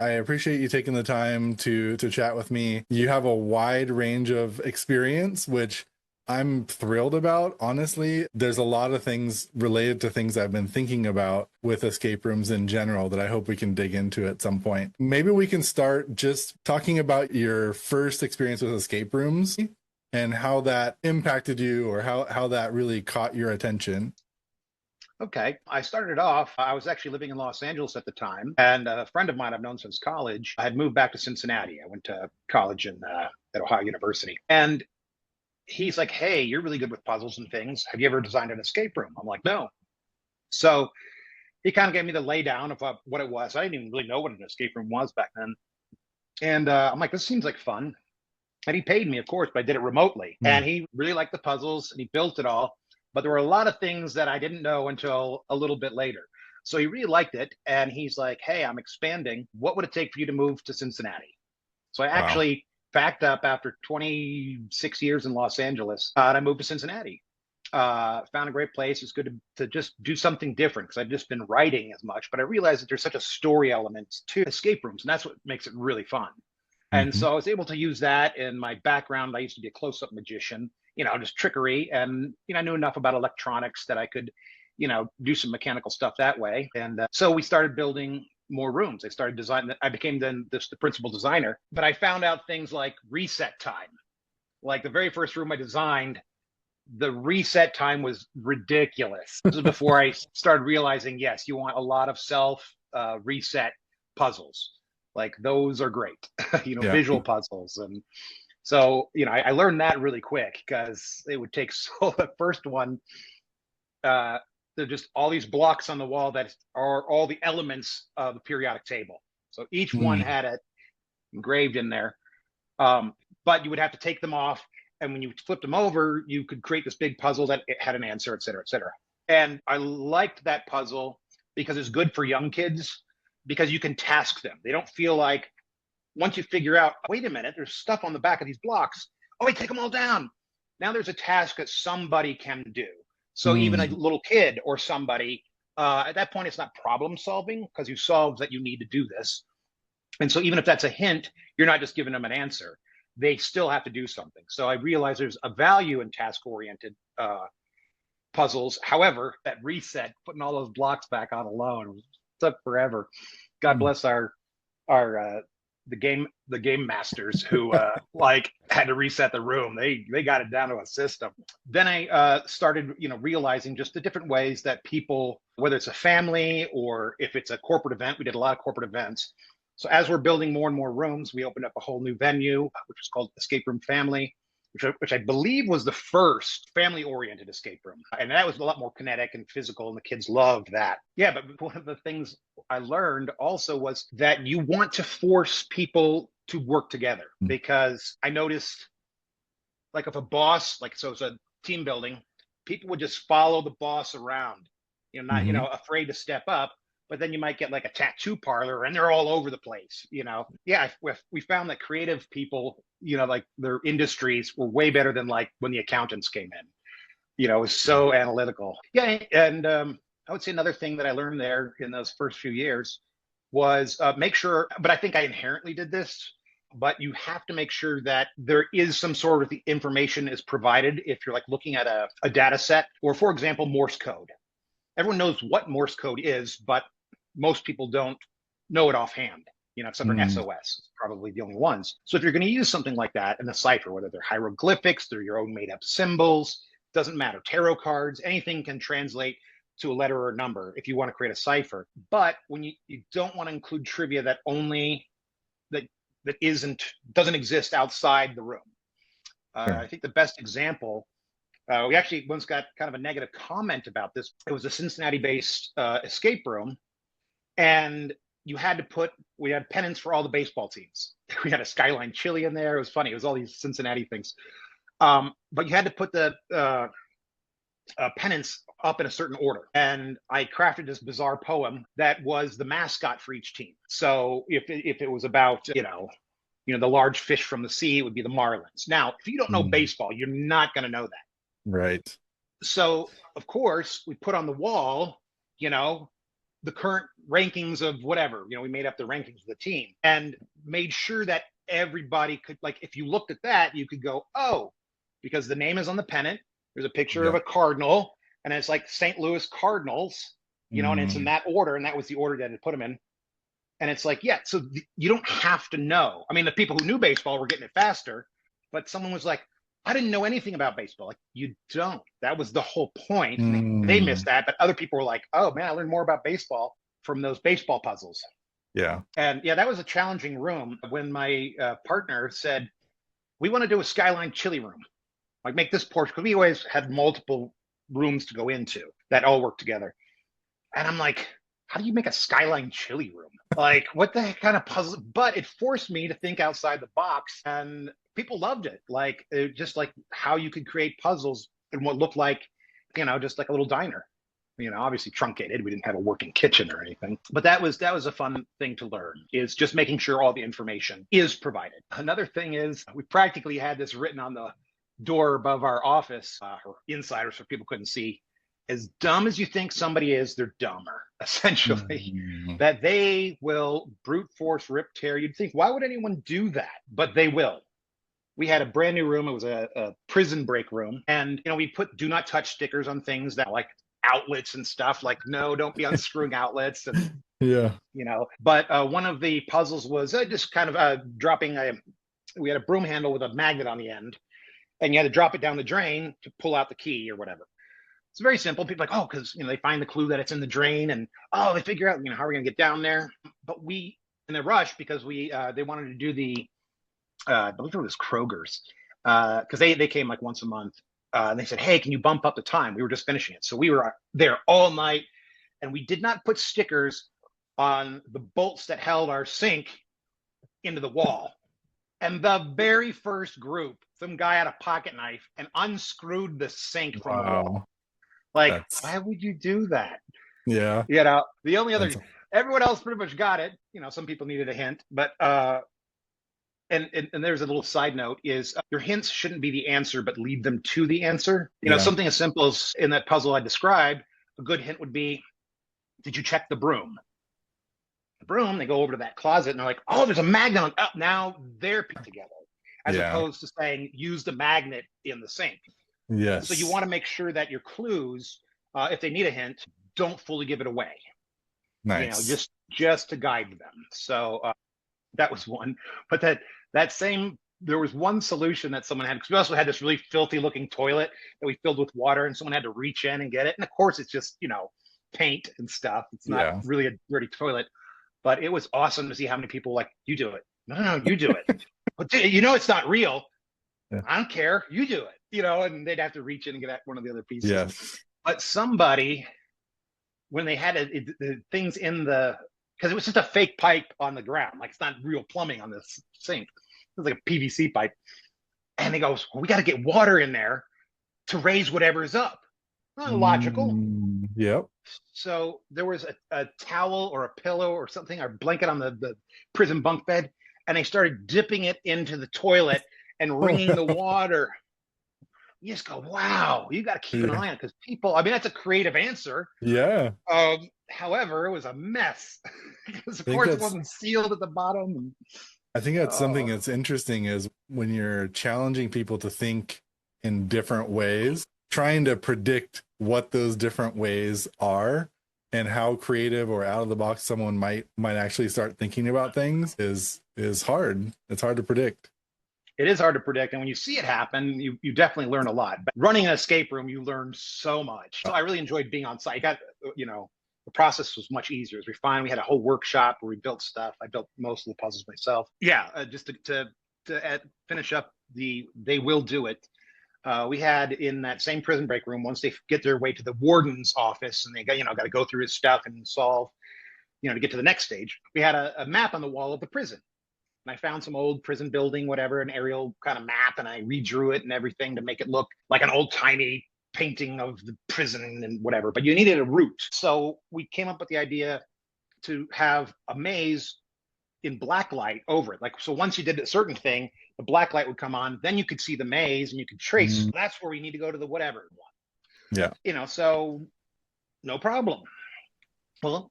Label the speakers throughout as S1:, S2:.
S1: I appreciate you taking the time to chat with me. You have a wide range of experience, which I'm thrilled about. Honestly, there's a lot of things related to things I've been thinking about with escape rooms in general that I hope we can dig into at some point. Maybe we can start just talking about your first experience with escape rooms and how that impacted you or how that really caught your attention.
S2: Okay. I started off, I was actually living in Los Angeles at the time, and a friend of mine I've known since college, I had moved back to Cincinnati. I went to college at Ohio University. And he's like, "Hey, you're really good with puzzles and things. Have you ever designed an escape room?" I'm like, "No." So he kind of gave me the laydown of what it was. I didn't even really know what an escape room was back then. And I'm like, "This seems like fun." And he paid me, of course, but I did it remotely.
S1: Mm.
S2: And he really liked the puzzles and he built it all. But there were a lot of things that I didn't know until a little bit later. So he really liked it. And he's like, "Hey, I'm expanding. What would it take for you to move to Cincinnati?" So I
S1: Wow.
S2: actually packed up after 26 years in Los Angeles, and I moved to Cincinnati. Found a great place. It's good to just do something different because I've just been writing as much, but I realized that there's such a story element to escape rooms, and that's what makes it really fun. And
S1: Mhm.
S2: so I was able to use that in my background. I used to be a close-up magician, just trickery, and I knew enough about electronics that I could, do some mechanical stuff that way. And so we started building more rooms. I started designing. I became then the principal designer, but I found out things like reset time. Like the very first room I designed, the reset time was ridiculous. This is before I started realizing, yes, you want a lot of self reset puzzles. Like those are great,
S1: Yeah.
S2: visual puzzles. And so, I learned that really quick because it would take so the first one, uh, they're just all these blocks on the wall that are all the elements of the periodic table. So each one
S1: Mm.
S2: had it engraved in there. Um, but you would have to take them off. And when you flipped them over, you could create this big puzzle that it had an answer, et cetera, et cetera. And I liked that puzzle because it's good for young kids because you can task them. They don't feel like once you figure out, wait a minute, there's stuff on the back of these blocks. Oh, wait, take them all down. Now there's a task that somebody can do. So even a
S1: Mm.
S2: little kid or somebody, at that point, it's not problem solving because you solved that you need to do this. And so even if that's a hint, you're not just giving them an answer. They still have to do something. So I realize there's a value in task oriented puzzles. However, that reset, putting all those blocks back on alone, took forever. God
S1: Mm.
S2: bless our the game masters who like had to reset the room. They got it down to a system. Then I started realizing just the different ways that people, whether it's a family or if it's a corporate event, we did a lot of corporate events. So as we're building more and more rooms, we opened up a whole new venue, which is called Escape Room Family, which I believe was the first family oriented escape room. And that was a lot more kinetic and physical, and the kids loved that. Yeah, but one of the things I learned also was that you want to force people to work together
S1: Mm.
S2: because I noticed, like, if a boss, like, so it's a team building, people would just follow the boss around, not,
S1: Mhm.
S2: afraid to step up. But then you might get like a tattoo parlor and they're all over the place. Yeah, we found that creative people, like their industries were way better than like when the accountants came in. It was so analytical. Yeah, and I would say another thing that I learned there in those first few years was make sure, but I think I inherently did this, but you have to make sure that there is some sort of the information is provided if you're like looking at a data set, or for example, Morse code. Everyone knows what Morse code is, but most people don't know it offhand, except for
S1: Mm.
S2: SOS. It's probably the only ones. So if you're going to use something like that in a cipher, whether they're hieroglyphics, they're your own made up symbols, doesn't matter, tarot cards, anything can translate to a letter or a number if you want to create a cipher. But when you don't want to include trivia that only that that isn't doesn't exist outside the room.
S1: Sure.
S2: I think the best example, we actually once got kind of a negative comment about this. It was a Cincinnati based escape room, and we had pennants for all the baseball teams. We had a Skyline Chili in there. It was funny. It was all these Cincinnati things. But you had to put the pennants up in a certain order. And I crafted this bizarre poem that was the mascot for each team. So if it was about, the large fish from the sea, it would be the Marlins. Now, if you don't know
S1: Mm.
S2: baseball, you're not going to know that.
S1: Right.
S2: So, of course, we put on the wall, you know, the current rankings of whatever. We made up the rankings of the team and made sure that everybody could, like, if you looked at that, you could go, oh, because the name is on the pennant. There's a picture of
S1: Yeah.
S2: a cardinal, and it's like St. Louis Cardinals, and it's in
S1: Mm,
S2: that order, and that was the order that it put them in. And it's like, yeah, so you don't have to know. I mean, the people who knew baseball were getting it faster, but someone was like, I didn't know anything about baseball. Like, you don't. That was the whole point. And they missed
S1: mm,
S2: that, but other people were like, oh man, I learned more about baseball from those baseball puzzles.
S1: yeah.
S2: And yeah, that was a challenging room when my partner said, we want to do a skyline chili room, like make this porch, because we always had multiple rooms to go into that all work together. And I'm like, how do you make a skyline chili room? Like, what the heck kind of puzzle? But it forced me to think outside the box, and people loved it. Like, just like how you could create puzzles in what looked like, just like a little diner. Obviously truncated. We didn't have a working kitchen or anything, but that was a fun thing to learn. Is just making sure all the information is provided. Another thing is we practically had this written on the door above our office, or insider, so people couldn't see. As dumb as you think somebody is, they're dumber, essentially.
S1: Mm,
S2: That they will brute force, rip, tear. You'd think, why would anyone do that? But they will. We had a brand new room. It was a prison break room. And, we put do not touch stickers on things that like outlets and stuff. Like, no, don't be unscrewing outlets. And,
S1: yeah.
S2: but one of the puzzles was just kind of dropping we had a broom handle with a magnet on the end. And you had to drop it down the drain to pull out the key or whatever. It's very simple. People are like, oh, because they find the clue that it's in the drain, and they figure out how are we gonna get down there. But we, in a rush, because they wanted to do the I believe it was Kroger's, because they came like once a month, and they said, hey, can you bump up the time? We were just finishing it, so we were there all night, and we did not put stickers on the bolts that held our sink into the wall. And the very first group, some guy had a pocket knife and unscrewed the sink from the wall.
S1: Wow.
S2: Like, why
S1: That's
S2: would you do that?
S1: yeah.
S2: The only other,
S1: That's
S2: everyone else pretty much got it. Some people needed a hint, but and there's a little side note is your hints shouldn't be the answer, but lead them to the answer.
S1: yeah.
S2: Something as simple as in that puzzle I described, a good hint would be, did you check the broom? The broom, they go over to that closet and they're like, oh, there's a magnet on. Oh, now they're put together, as
S1: Yeah.
S2: opposed to saying use the magnet in the sink. So you
S1: Yes.
S2: want to make sure that your clues, if they need a hint, don't fully give it away.
S1: Nice.
S2: Just to guide them. So that was one. But that same there was one solution that someone had, because we also had this really filthy looking toilet that we filled with water, and someone had to reach in and get it. And of course, it's just paint and stuff. It's not
S1: Yeah.
S2: really a dirty toilet, but it was awesome to see how many people like, you do it. No, you do it. But it's not real.
S1: Yeah.
S2: I don't care. You do it. And they'd have to reach in and get at one of the other pieces.
S1: Yes.
S2: But somebody, when they had the things in because it was just a fake pipe on the ground, like it's not real plumbing on this sink. It was like a PVC pipe. And they go, well, we got to get water in there to raise whatever's up. Logical.
S1: Yep.
S2: So there was a towel or a pillow or something, or a blanket on the prison bunk bed, and they started dipping it into the toilet and wringing the water. You just go, wow, you got to keep an
S1: Yeah.
S2: eye on it, because people, I mean, that's a creative answer.
S1: Yeah.
S2: However, it was a mess because, of
S1: I think
S2: course, it
S1: that's
S2: wasn't sealed at the bottom. And,
S1: I think that's something
S2: oh,
S1: that's interesting is when you're challenging people to think in different ways, trying to predict what those different ways are and how creative or out of the box someone might actually start thinking about things is hard. It's hard to predict.
S2: it is hard to predict. And when you see it happen, you definitely learn a lot. But running an escape room, you learn so much. So I really enjoyed being on site. The process was much easier. As we find, we had a whole workshop where we built stuff. I built most of the puzzles myself. Yeah, just to finish up they will do it. We had in that same prison break room, once they get their way to the warden's office and they got to go through his stuff and solve, to get to the next stage. We had a map on the wall of the prison. And I found some old prison building, whatever, an aerial kind of map, and I redrew it and everything to make it look like an old timey painting of the prison and whatever. But you needed a route. So we came up with the idea to have a maze in black light over it. Like, so once you did a certain thing, the black light would come on, then you could see the maze and you could trace.
S1: Mm,
S2: That's where we need to go to the whatever one.
S1: yeah.
S2: So no problem. Well,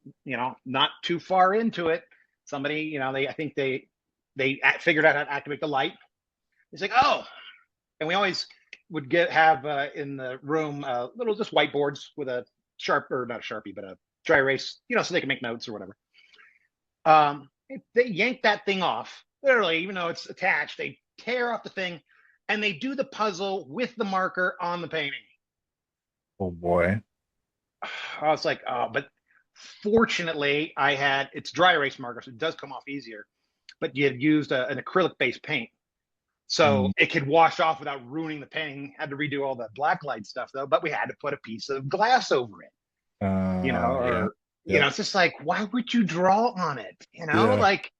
S2: not too far into it, somebody, I think they figured out how to activate the light. It's like, oh, and we always would have in the room little just whiteboards with a sharp, or not a Sharpie, but a dry erase, so they can make notes or whatever. They yank that thing off, literally, even though it's attached. They tear off the thing, and they do the puzzle with the marker on the painting.
S1: Oh boy.
S2: I was like, oh, but fortunately, it's dry erase marker, so it does come off easier. But you had used an acrylic based paint, so
S1: Mm.
S2: it could wash off without ruining the painting. Had to redo all the black light stuff though, but we had to put a piece of glass over it,
S1: Yeah.
S2: or
S1: Yep.
S2: it's just like, why would you draw on it?
S1: Yeah.
S2: Like,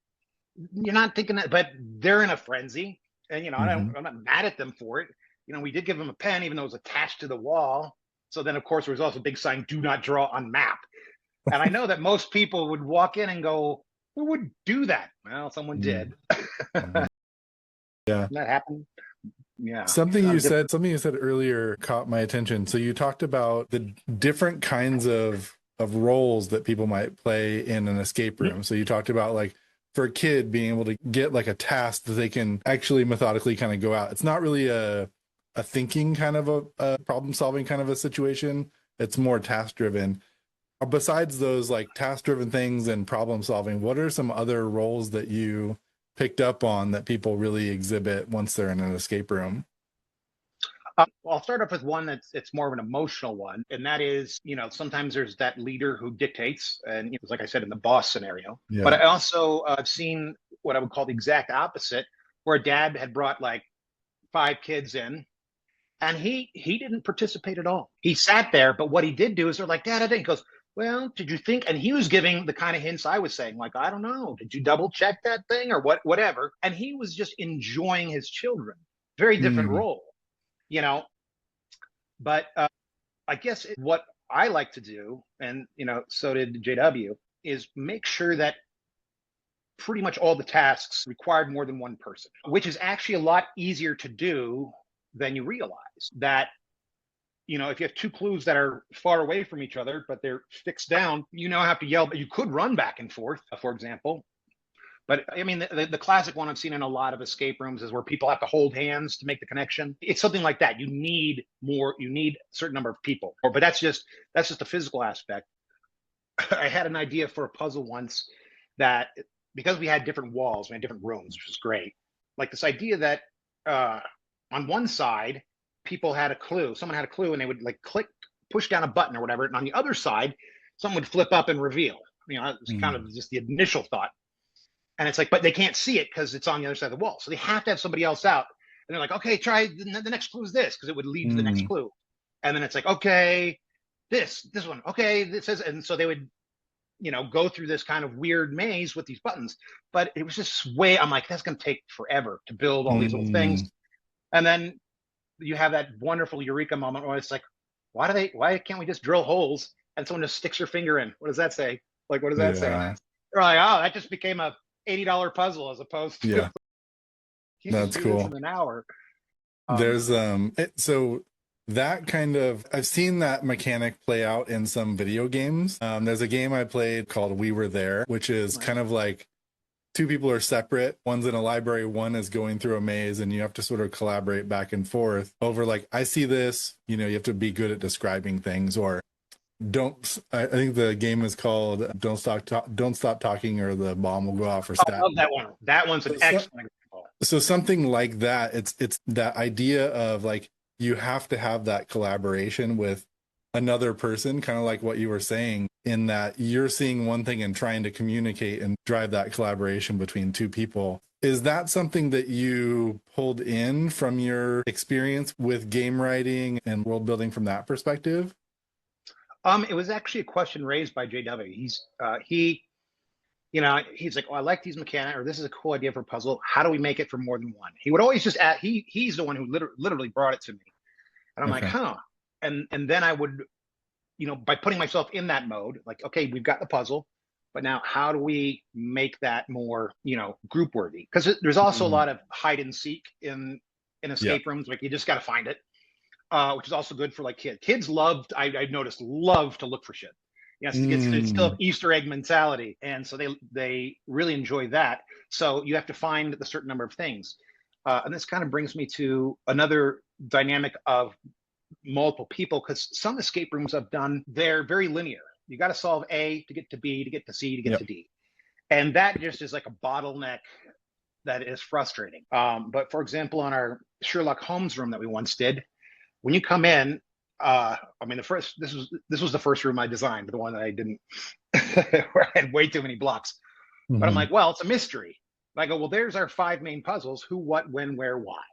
S2: you're not thinking that, but they're in a frenzy, and
S1: Hmm.
S2: I'm not mad at them for it. We did give them a pen, even though it was attached to the wall. So then, of course, there was also a big sign, "Do not draw on map." And I know that most people would walk in and go, "Who would do that?" Well, someone did.
S1: Hmm. Yeah.
S2: That happened. Yeah,
S1: Something
S2: not
S1: you
S2: a different.
S1: said, something you said earlier caught my attention. So you talked about the different kinds of roles that people might play in an escape room. So you talked about like for a kid being able to get like a task that they can actually methodically kind of go out. It's not really a thinking kind of a problem solving kind of a situation. It's more task driven. Besides those like task driven things and problem solving, what are some other roles that you picked up on that people really exhibit once they're in an escape room?
S2: Well, I'll start off with one it's more of an emotional one, and that is, sometimes there's that leader who dictates, and like I said, in the boss scenario. But
S1: Yeah.
S2: I also have seen what I would call the exact opposite, where a dad had brought like 5 kids in, and he didn't participate at all. He sat there, but what he did do is they're like, "Dad, I think." He goes, "Well, did you think?" And he was giving the kind of hints I was saying, like, "I don't know, did you double check that thing or whatever?" And he was just enjoying his children. Very different
S1: Mm.
S2: role, you know. But I guess what I like to do, and so did JW, is make sure that pretty much all the tasks required more than one person, which is actually a lot easier to do than you realize. That if you have two clues that are far away from each other, but they're fixed down, have to yell, but you could run back and forth, for example. But I mean, the classic one I've seen in a lot of escape rooms is where people have to hold hands to make the connection. It's something like that. You need a certain number of people. But that's just a physical aspect. I had an idea for a puzzle once that, because we had different walls, we had different rooms, which was great. Like this idea that uh, on one side, people had a clue. Someone had a clue, and they would like push down a button or whatever. And on the other side, someone would flip up and reveal. It's kind
S1: Mm.
S2: of just the initial thought. And it's like, but they can't see it because it's on the other side of the wall. So they have to have somebody else out. And they're like, okay, try the next clue is this, because it would lead to the next
S1: Mm.
S2: clue. And then it's like, okay, this one, okay, this is, and so they would, go through this kind of weird maze with these buttons. But it was just way, I'm like, that's going to take forever to build all these little things.
S1: Mm.
S2: And then you have that wonderful eureka moment where it's like, why can't we just drill holes and someone just sticks your finger in? What does that say? Like, what does that say?
S1: Yeah.
S2: They're like, oh, that just became a $80 puzzle as opposed to
S1: Yeah.
S2: you can
S1: That's
S2: do this
S1: cool.
S2: in an hour. Um,
S1: There's so that kind of I've seen that mechanic play out in some video games. There's a game I played called We Were There, which is kind of like two people are separate. One's in a library, one is going through a maze, and you have to sort of collaborate back and forth over like, I see this, you have to be good at describing things, or don't I think the game is called don't stop talking or the bomb will go off or
S2: I
S1: stat.
S2: love that one. That one's an
S1: So,
S2: excellent example.
S1: so something like that, it's that idea of like you have to have that collaboration with another person, kind of like what you were saying, in that you're seeing one thing and trying to communicate and drive that collaboration between two people. Is that something that you pulled in from your experience with game writing and world building from that perspective?
S2: It was actually a question raised by JW. He's like, "Oh, I like these mechanics, or this is a cool idea for a puzzle. How do we make it for more than one?" He would always just add, he's the one who literally brought it to me, and I'm like,
S1: Okay.
S2: huh. And then I would, by putting myself in that mode, like, okay, we've got the puzzle, but now how do we make that more, group worthy? Because there's also a
S1: Mm.
S2: lot of hide and seek in
S1: Yeah.
S2: escape rooms. Like, you just got to find it, which is also good for like kids. Kids loved, I've noticed, love to look for shit. Yes, it's still
S1: Mm.
S2: Easter egg mentality, and so they really enjoy that. So you have to find a certain number of things, and this kind of brings me to another dynamic of multiple people, because some escape rooms I've done, they're very linear. You got to solve A to get to B to get to C to get
S1: Yep.
S2: to D, and that just is like a bottleneck that is frustrating. But for example, on our Sherlock Holmes room that we once did, when you come in, I mean, the first this was the first room I designed, the one that I didn't, where I had way too many blocks. But I'm
S1: Hmm.
S2: like, well, it's a mystery. And I go, well, there's our five main puzzles: who, what, when, where, why.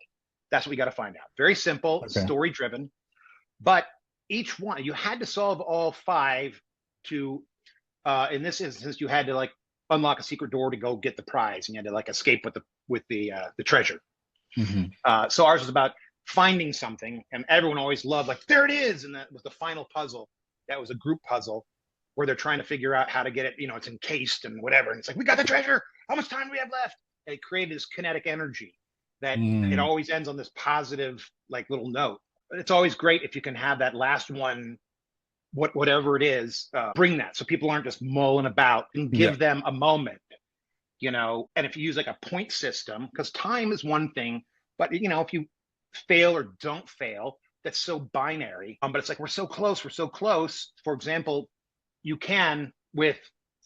S2: That's what we got to find out. Very simple,
S1: Okay.
S2: story driven, but each one you had to solve all five to. In this instance, you had to like unlock a secret door to go get the prize, and you had to like escape with the treasure.
S1: Hmm.
S2: So ours was about finding something, and everyone always loved like there it is, and that was the final puzzle. That was a group puzzle where they're trying to figure out how to get it. You know, it's encased and whatever, and it's like we got the treasure. How much time do we have left? And it created this kinetic energy that it
S1: Mm.
S2: always ends on this positive like little note. But it's always great if you can have that last one, whatever it is, bring that so people aren't just mulling about, and
S1: Yeah.
S2: give them a moment. And if you use like a point system, because time is one thing, but if you fail or don't fail, that's so binary. But it's like we're so close. For example, you can, with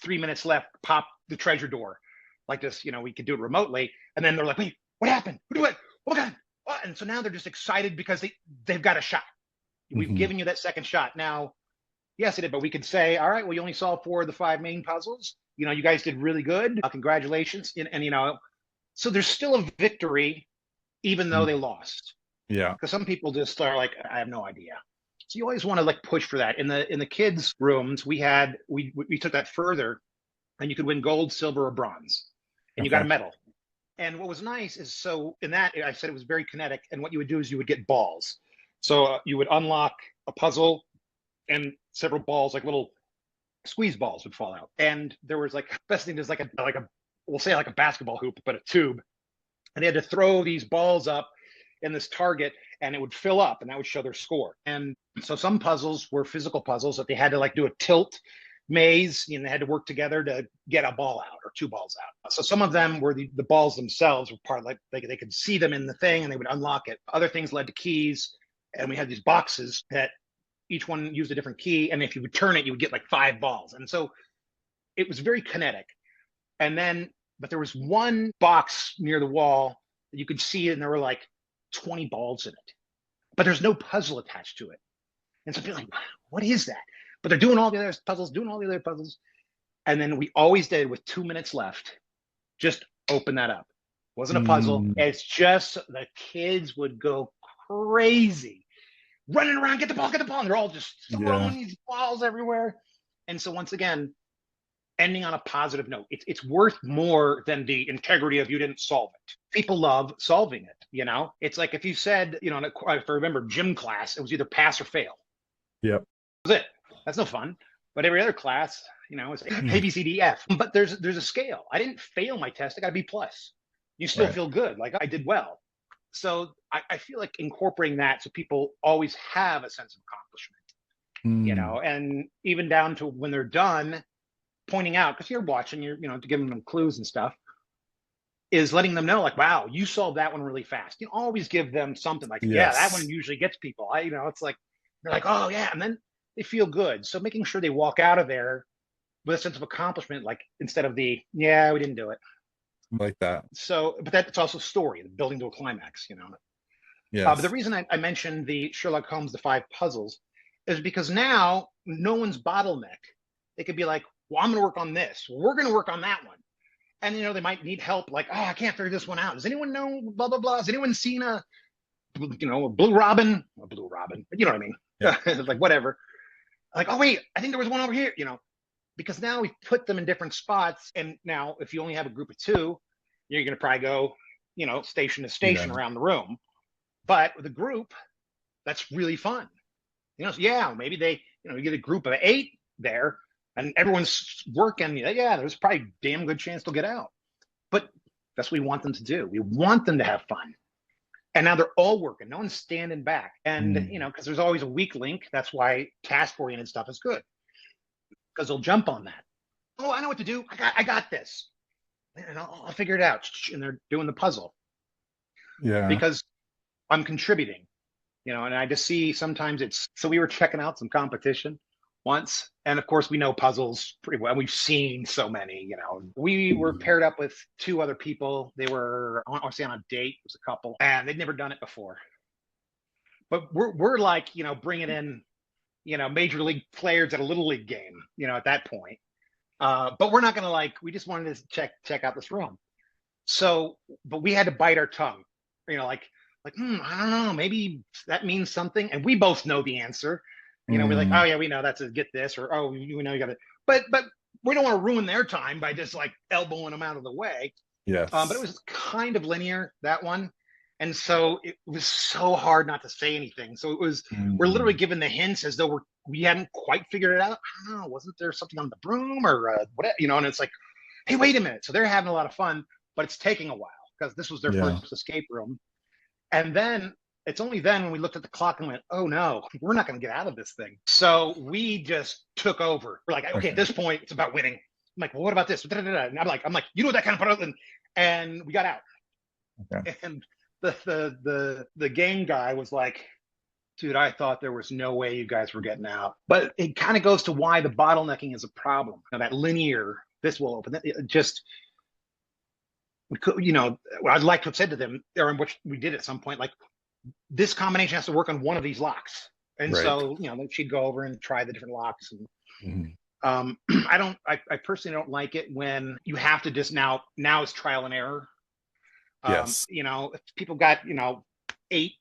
S2: 3 minutes left, pop the treasure door like this. We could do it remotely, and then they're like, wait, what happened? Who do it? Oh my god. What? And so now they're just excited because they've got a shot. We've
S1: Hmm.
S2: given you that second shot. Now, yes, it did, but we could say, all right, well, you only solved four of the five main puzzles. You guys did really good. Congratulations. And so there's still a victory, even though they lost.
S1: Yeah.
S2: Because some people just are like, I have no idea. So you always want to like push for that. In the kids' rooms, we took that further, and you could win gold, silver, or bronze, and you got a
S1: Okay.
S2: medal. And what was nice is, so in that, I said it was very kinetic. And what you would do is you would get balls. So you would unlock a puzzle, and several balls, like little squeeze balls, would fall out. And there was like, best thing is like a we'll say like a basketball hoop, but a tube. And they had to throw these balls up in this target, and it would fill up, and that would show their score. And so some puzzles were physical puzzles that they had to like do a tilt maze, and they had to work together to get a ball out or two balls out. So some of them were the balls themselves were part, like they could see them in the thing and they would unlock it. Other things led to keys, and we had these boxes that each one used a different key, and if you would turn it, you would get like five balls. And so it was very kinetic. And then, but there was one box near the wall that you could see, and there were like 20 balls in it, but there's no puzzle attached to it. And so people are like, what is that? But they're doing all the other puzzles, doing all the other puzzles. And then we always did, with 2 minutes left, just open that up. It wasn't a puzzle.
S1: Mm.
S2: It's just the kids would go crazy, running around, get the ball, get the ball. And they're all just
S1: Yeah.
S2: throwing these balls everywhere. And so once again, ending on a positive note. It's worth more than the integrity of you didn't solve it. People love solving it. It's like if you said, if I remember gym class, it was either pass or fail.
S1: Yep.
S2: That was it. That's no fun. But every other class, it's A,
S1: Mm.
S2: B, C, D, F. But there's a scale. I didn't fail my test. I got a B plus. You still
S1: Right.
S2: feel good. Like I did well. So I feel like incorporating that so people always have a sense of
S1: Mm.
S2: accomplishment, and even down to when they're done, pointing out, because you're watching, to giving them clues and stuff, is letting them know, like, wow, you solved that one really fast. Always give them something like, yeah, that one
S1: Yes.
S2: usually gets people. It's like they're like, oh yeah, and then they feel good. So making sure they walk out of there with a sense of accomplishment, like instead of the yeah, we didn't do it.
S1: Like that.
S2: So, but that's also story, building to a climax. But the
S1: Yes.
S2: reason I mentioned the Sherlock Holmes, the five puzzles, is because now no one's bottleneck. They could be like, well, I'm going to work on this. Well, we're going to work on that one. And, they might need help. Like, oh, I can't figure this one out. Does anyone know blah, blah, blah? Has anyone seen a blue robin? A blue robin. You know what I mean?
S1: Yeah.
S2: It's like, whatever. Like, oh, wait, I think there was one over here, because now we put them in different spots. And now if you only have a group of two, you're going to probably go, station to
S1: Yeah.
S2: station around the room. But with a group, that's really fun. So yeah, maybe you get a group of 8 there, and everyone's working. Yeah, there's probably a damn good chance they'll get out. But that's what we want them to do. We want them to have fun. And now they're all working. No one's standing back. And
S1: Mm.
S2: because there's always a weak link. That's why task oriented stuff is good. because they'll jump on that. Oh, I know what to do. I got this, and I'll figure it out. And they're doing the puzzle
S1: Yeah.
S2: because I'm contributing, and I just see sometimes it's so we were checking out some competition once, and of course we know puzzles pretty well. We've seen so many. We were paired up with two other people. They were, I want to say, on a date. It was a couple, and they'd never done it before. But we're like, bringing in, major league players at a little league game, at that point. But we're not gonna we just wanted to check out this room. So, but we had to bite our tongue, I don't know, maybe that means something, and we both know the answer. We're like, oh
S1: Mm,
S2: yeah, we know that's a get this, or oh, we know you got it. But we don't want to ruin their time by just elbowing them out of the way. But it
S1: yes.
S2: was kind of linear, that one. And so it was so hard not to say anything. So we're literally
S1: Mm,
S2: given the hints as though we hadn't quite figured it out. I don't know, wasn't there something on the broom or what? And it's like, hey, wait a minute. So they're having a lot of fun, but it's taking a while because this was their
S1: yeah.
S2: first escape room. And then it's only then when we looked at the clock and went, oh no, we're not going to get out of this thing. So we just took over. We're like, okay, at
S1: Okay.
S2: this point, it's about winning. I'm like, well, what about this? And I'm like, you know that kind of product, and we got out.
S1: Okay.
S2: And the game guy was like, dude, I thought there was no way you guys were getting out. But it kind of goes to why the bottlenecking is a problem. That linear, this will open. It just we could, I'd like to have said to them, or in which we did at some point, like this combination has to work on one of these locks. And
S1: Right.
S2: so, she'd go over and try the different locks. And
S1: Mhm.
S2: I personally don't like it when you have to just now it's trial and error.
S1: Yes.
S2: If people got, 8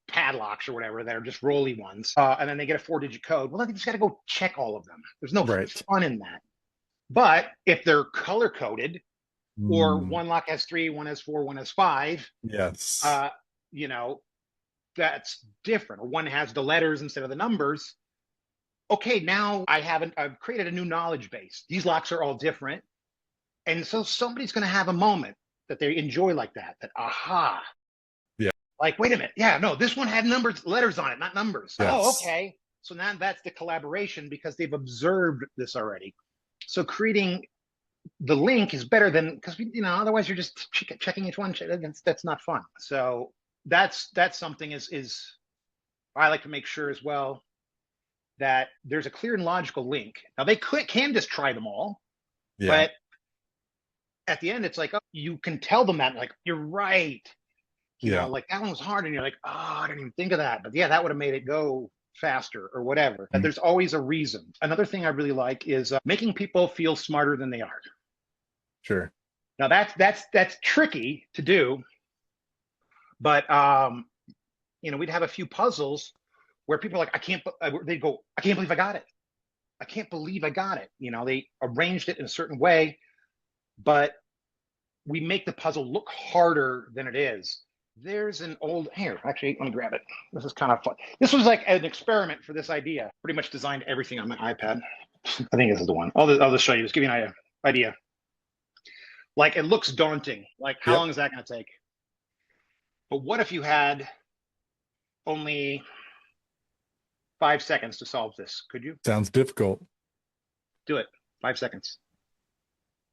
S2: padlocks or whatever that are just rolly ones, and then they get a 4-digit code. Well, then they just got to go check all of them. There's no
S1: Right.
S2: fun in that. But if they're color coded, or
S1: Mm,
S2: one lock has 3, one has 4, one has 5,
S1: yes.
S2: uh, you know, that's different. Or one has the letters instead of the numbers. Okay, now I've created a new knowledge base. These locks are all different. And so somebody's going to have a moment that they enjoy like that, aha,
S1: Yeah.
S2: like, wait a minute. Yeah, no, this one had letters on it, not numbers. Oh,
S1: Yes.
S2: okay. So now that's the collaboration because they've observed this already. So creating the link is better than because otherwise you're just checking each one. That's not fun. So that's something is I like to make sure as well that there's a clear and logical link. Now they can just try them all,
S1: Yeah.
S2: but at the end it's like, oh, you can tell them that like you're right.
S1: Yeah.
S2: Like that one was hard, and you're like, oh, I didn't even think of that. But yeah, that would have made it go faster or whatever. That
S1: Mm,
S2: there's always a reason. Another thing I really like is making people feel smarter than they are.
S1: sure.
S2: Now that's tricky to do, but we'd have a few puzzles where people are like, I can't. They'd go, I can't believe I got it. I can't believe I got it. They arranged it in a certain way, but we make the puzzle look harder than it is. There's an old here. Actually, let me grab it. This is kind of fun. This was like an experiment for this idea. Pretty much designed everything on my iPad. I think this is the one. I'll just show you. Just give you an idea. Like it looks daunting. Like how
S1: Yep.
S2: long is that going to take? But what if you had only 5 seconds to solve this? Could you
S1: Sounds difficult.
S2: do it? 5 seconds.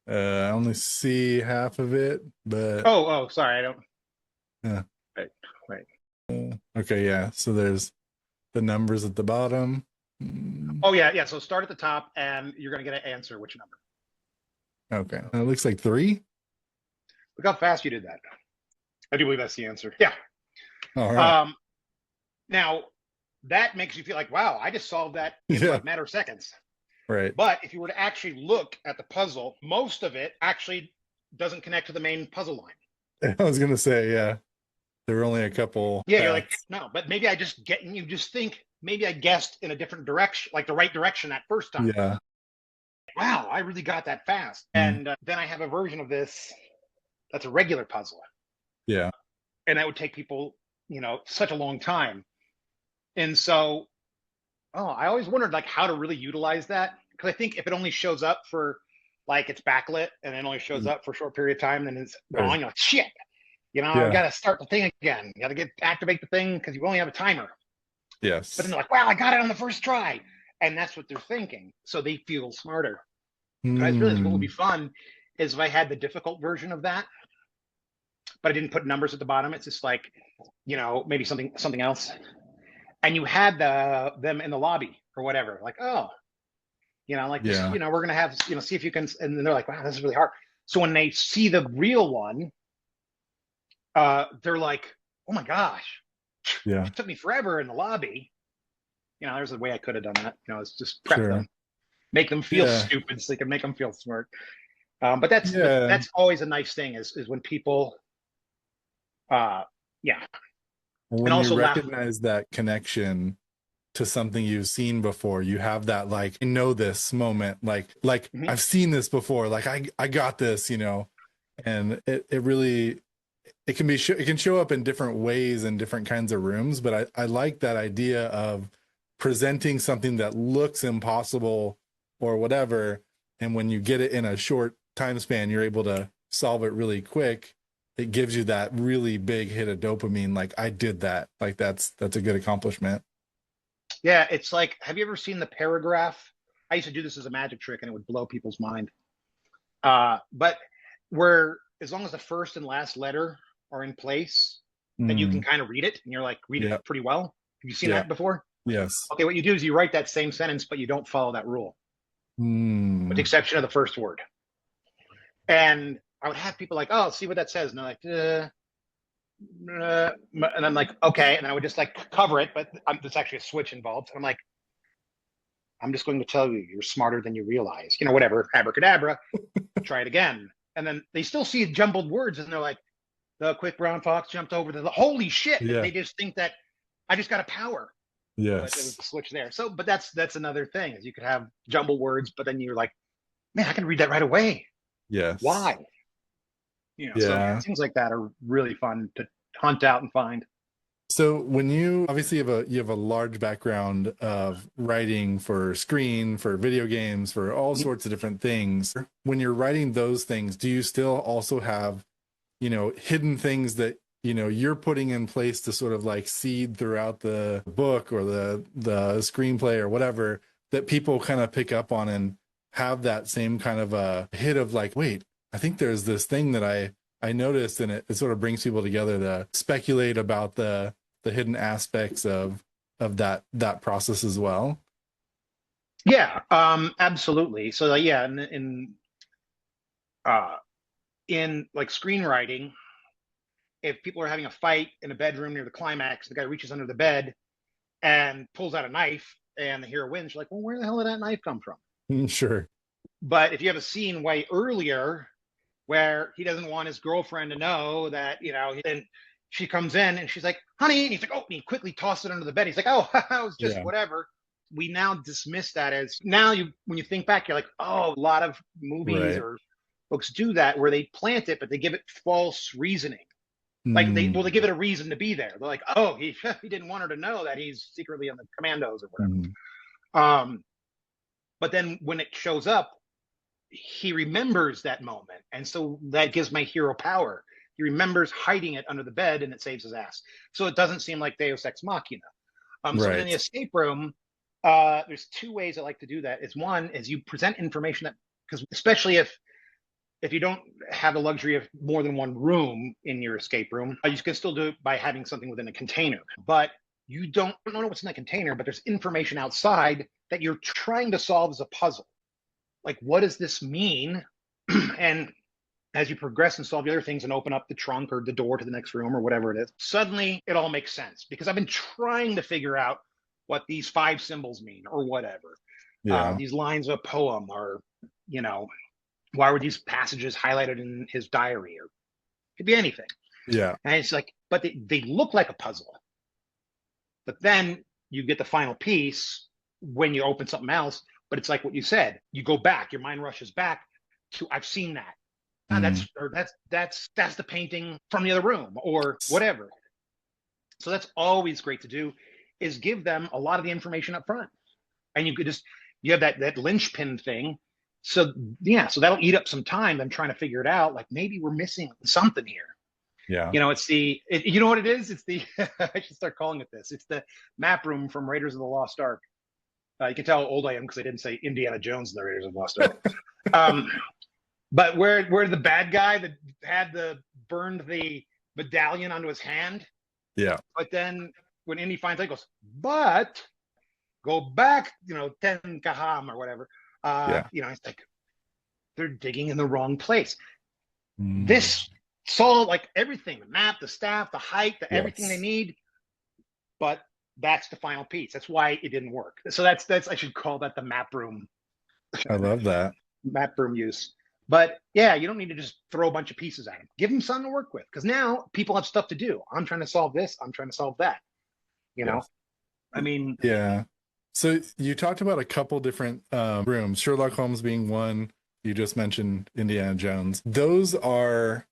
S1: I only see half of it, but
S2: Oh, sorry. I don't.
S1: yeah.
S2: Wait, wait.
S1: Okay, yeah. So there's the numbers at the bottom. Mm,
S2: Oh yeah. So start at the top, and you're going to get an answer. Which number?
S1: okay. It looks like 3.
S2: Look how fast you did that. I do believe that's the answer. Yeah.
S1: All right.
S2: Um, now that makes you feel like, wow, I just solved that in
S1: Yeah.
S2: like a matter of seconds.
S1: Right.
S2: But if you were to actually look at the puzzle, most of it actually doesn't connect to the main puzzle line.
S1: I was gonna say, yeah. There were only a couple
S2: Yeah, you're like,
S1: paths.
S2: no, but maybe you just think maybe I guessed in a different direction, like the right direction that first time.
S1: Yeah.
S2: Wow, I really got that fast.
S1: Mm,
S2: And then I have a version of this that's a regular puzzle.
S1: yeah.
S2: And that would take people, such a long time. And so, I always wondered like how to really utilize that. Because I think if it only shows up for like it's backlit and it only shows
S1: Mm,
S2: up for a short period of time, then it's
S1: sure.
S2: gone. You're like, shit, I
S1: Yeah.
S2: got to start the thing again. You got to activate the thing because you only have a timer. But then
S1: Yes.
S2: they're like, wow, I got it on the first try. and that's what they're thinking. So they feel smarter. But I realized what would be
S1: Mm,
S2: fun is if I had the difficult version of that, but I didn't put numbers at the bottom. It's just like, maybe something else, and you had them in the lobby or whatever. Like, oh, like this,
S1: yeah.
S2: we're gonna have, see if you can. And then they're like, wow, this is really hard. So when they see the real one, they're like, oh my gosh,
S1: Yeah.
S2: it took me forever in the lobby. There's a way I could have done that. It's just prep
S1: Sure.
S2: them, make them feel
S1: Yeah.
S2: stupid so they can make them feel smart. But
S1: Yeah.
S2: that's always a nice thing is when people, uh, yeah, and
S1: When you
S2: also laugh.
S1: recognize that connection to something you've seen before, you have that like I know this moment, like
S2: Mhm.
S1: I've seen this before, like I got this, and it really it can it can show up in different ways in different kinds of rooms, but I like that idea of presenting something that looks impossible or whatever, and when you get it in a short time span, you're able to solve it really quick. It gives you that really big hit of dopamine, like I did that, like that's a good accomplishment.
S2: Yeah, it's like, have you ever seen the paragraph? I used to do this as a magic trick, and it would blow people's mind. But where as long as the first and last letter are in place, then you can
S1: Mm,
S2: kind of read it, and you're like, read it
S1: yeah,
S2: pretty well. Have you seen
S1: yeah,
S2: that before?
S1: yes.
S2: Okay, what you do is you write that same sentence, but you don't follow that rule, with the
S1: Mm,
S2: exception of the first word. And I would have people like, oh, see what that says. And they're like, and I'm like, okay. And then I would just like cover it, but there's actually a switch involved. And I'm like, I'm just going to tell you, you're smarter than you realize. Whatever, abracadabra, try it again. And then they still see jumbled words and they're like, the quick brown fox jumped over the holy shit.
S1: yeah,
S2: They just think that I just got a power, but it was
S1: yes,
S2: the switch there. So, but that's another thing is you could have jumbled words, but then you're like, man, I can read that right away.
S1: yes,
S2: Why? So
S1: yeah.
S2: things like that are really fun to hunt out and find.
S1: So when you obviously you have a large background of writing for screen, for video games, for all sorts of different things. When you're writing those things, do you still also have, hidden things that, you're putting in place to sort of like seed throughout the book or the screenplay or whatever that people kind of pick up on and have that same kind of a hit of like, wait, I think there's this thing that I noticed, and it sort of brings people together to speculate about the hidden aspects of that process as well.
S2: Yeah, absolutely. So yeah, uh, in like screenwriting, if people are having a fight in a bedroom near the climax, the guy reaches under the bed and pulls out a knife, and the hero wins. You're like, well, where the hell did that knife come from?
S1: Sure.
S2: But if you have a scene way earlier where he doesn't want his girlfriend to know that, then she comes in and she's like, honey, and he's like, oh, and he quickly tosses it under the bed. He's like, oh, it was just
S1: Yeah.
S2: whatever. We now dismiss that as now when you think back, you're like, oh, a lot of movies
S1: Right.
S2: or books do that where they plant it, but they give it false reasoning. Like they
S1: Mm,
S2: give it a reason to be there. They're like, oh, he didn't want her to know that he's secretly in the commandos or whatever.
S1: mm,
S2: But then when it shows up, he remembers that moment, and so that gives my hero power. He remembers hiding it under the bed, and it saves his ass. So it doesn't seem like Deus Ex Machina. So in the
S1: right.
S2: escape room, there's two ways I like to do that. Is one is you present information that, because especially if you don't have the luxury of more than one room in your escape room, you can still do it by having something within a container. But you don't know what's in that container, but there's information outside that you're trying to solve as a puzzle. Like, what does this mean? And as you progress and solve the other things and open up the trunk or the door to the next room or whatever it is, suddenly it all makes sense because I've been trying to figure out what these five symbols mean or whatever.
S1: Yeah.
S2: These lines of a poem, or, why were these passages highlighted in his diary, or it could be anything.
S1: Yeah.
S2: And it's like, but they look like a puzzle. But then you get the final piece when you open something else. But it's like what you said. You go back. Your mind rushes back to I've seen that.
S1: Mm.
S2: That's the painting from the other room or whatever. So that's always great to do, is give them a lot of the information up front, and you have that linchpin thing. So yeah, so that'll eat up some time. Them trying to figure it out. Like maybe we're missing something here.
S1: Yeah.
S2: You know what it is? It's the I should start calling it this. It's the map room from Raiders of the Lost Ark. You can tell how old I am because I didn't say Indiana Jones and the Raiders of Lost Ark. Um, but where the bad guy that had the burned the medallion onto his hand,
S1: Yeah.
S2: but then when Indy finds out, he goes, but go back, 10 kaham or whatever.
S1: Yeah.
S2: It's like they're digging in the wrong place.
S1: Mm.
S2: This saw like everything, the map, the staff, the height, the everything they
S1: Yes.
S2: need, but that's the final piece. That's why it didn't work. So that's I should call that the
S1: I love that.
S2: map room use. But yeah, you don't need to just throw a bunch of pieces at them. Give them something to work with because now people have stuff to do. I'm trying to solve this. I'm trying to solve that. You know,
S1: Yes.
S2: I mean,
S1: Yeah. So you talked about a couple different rooms, Sherlock Holmes being one. You just mentioned Indiana Jones. Those are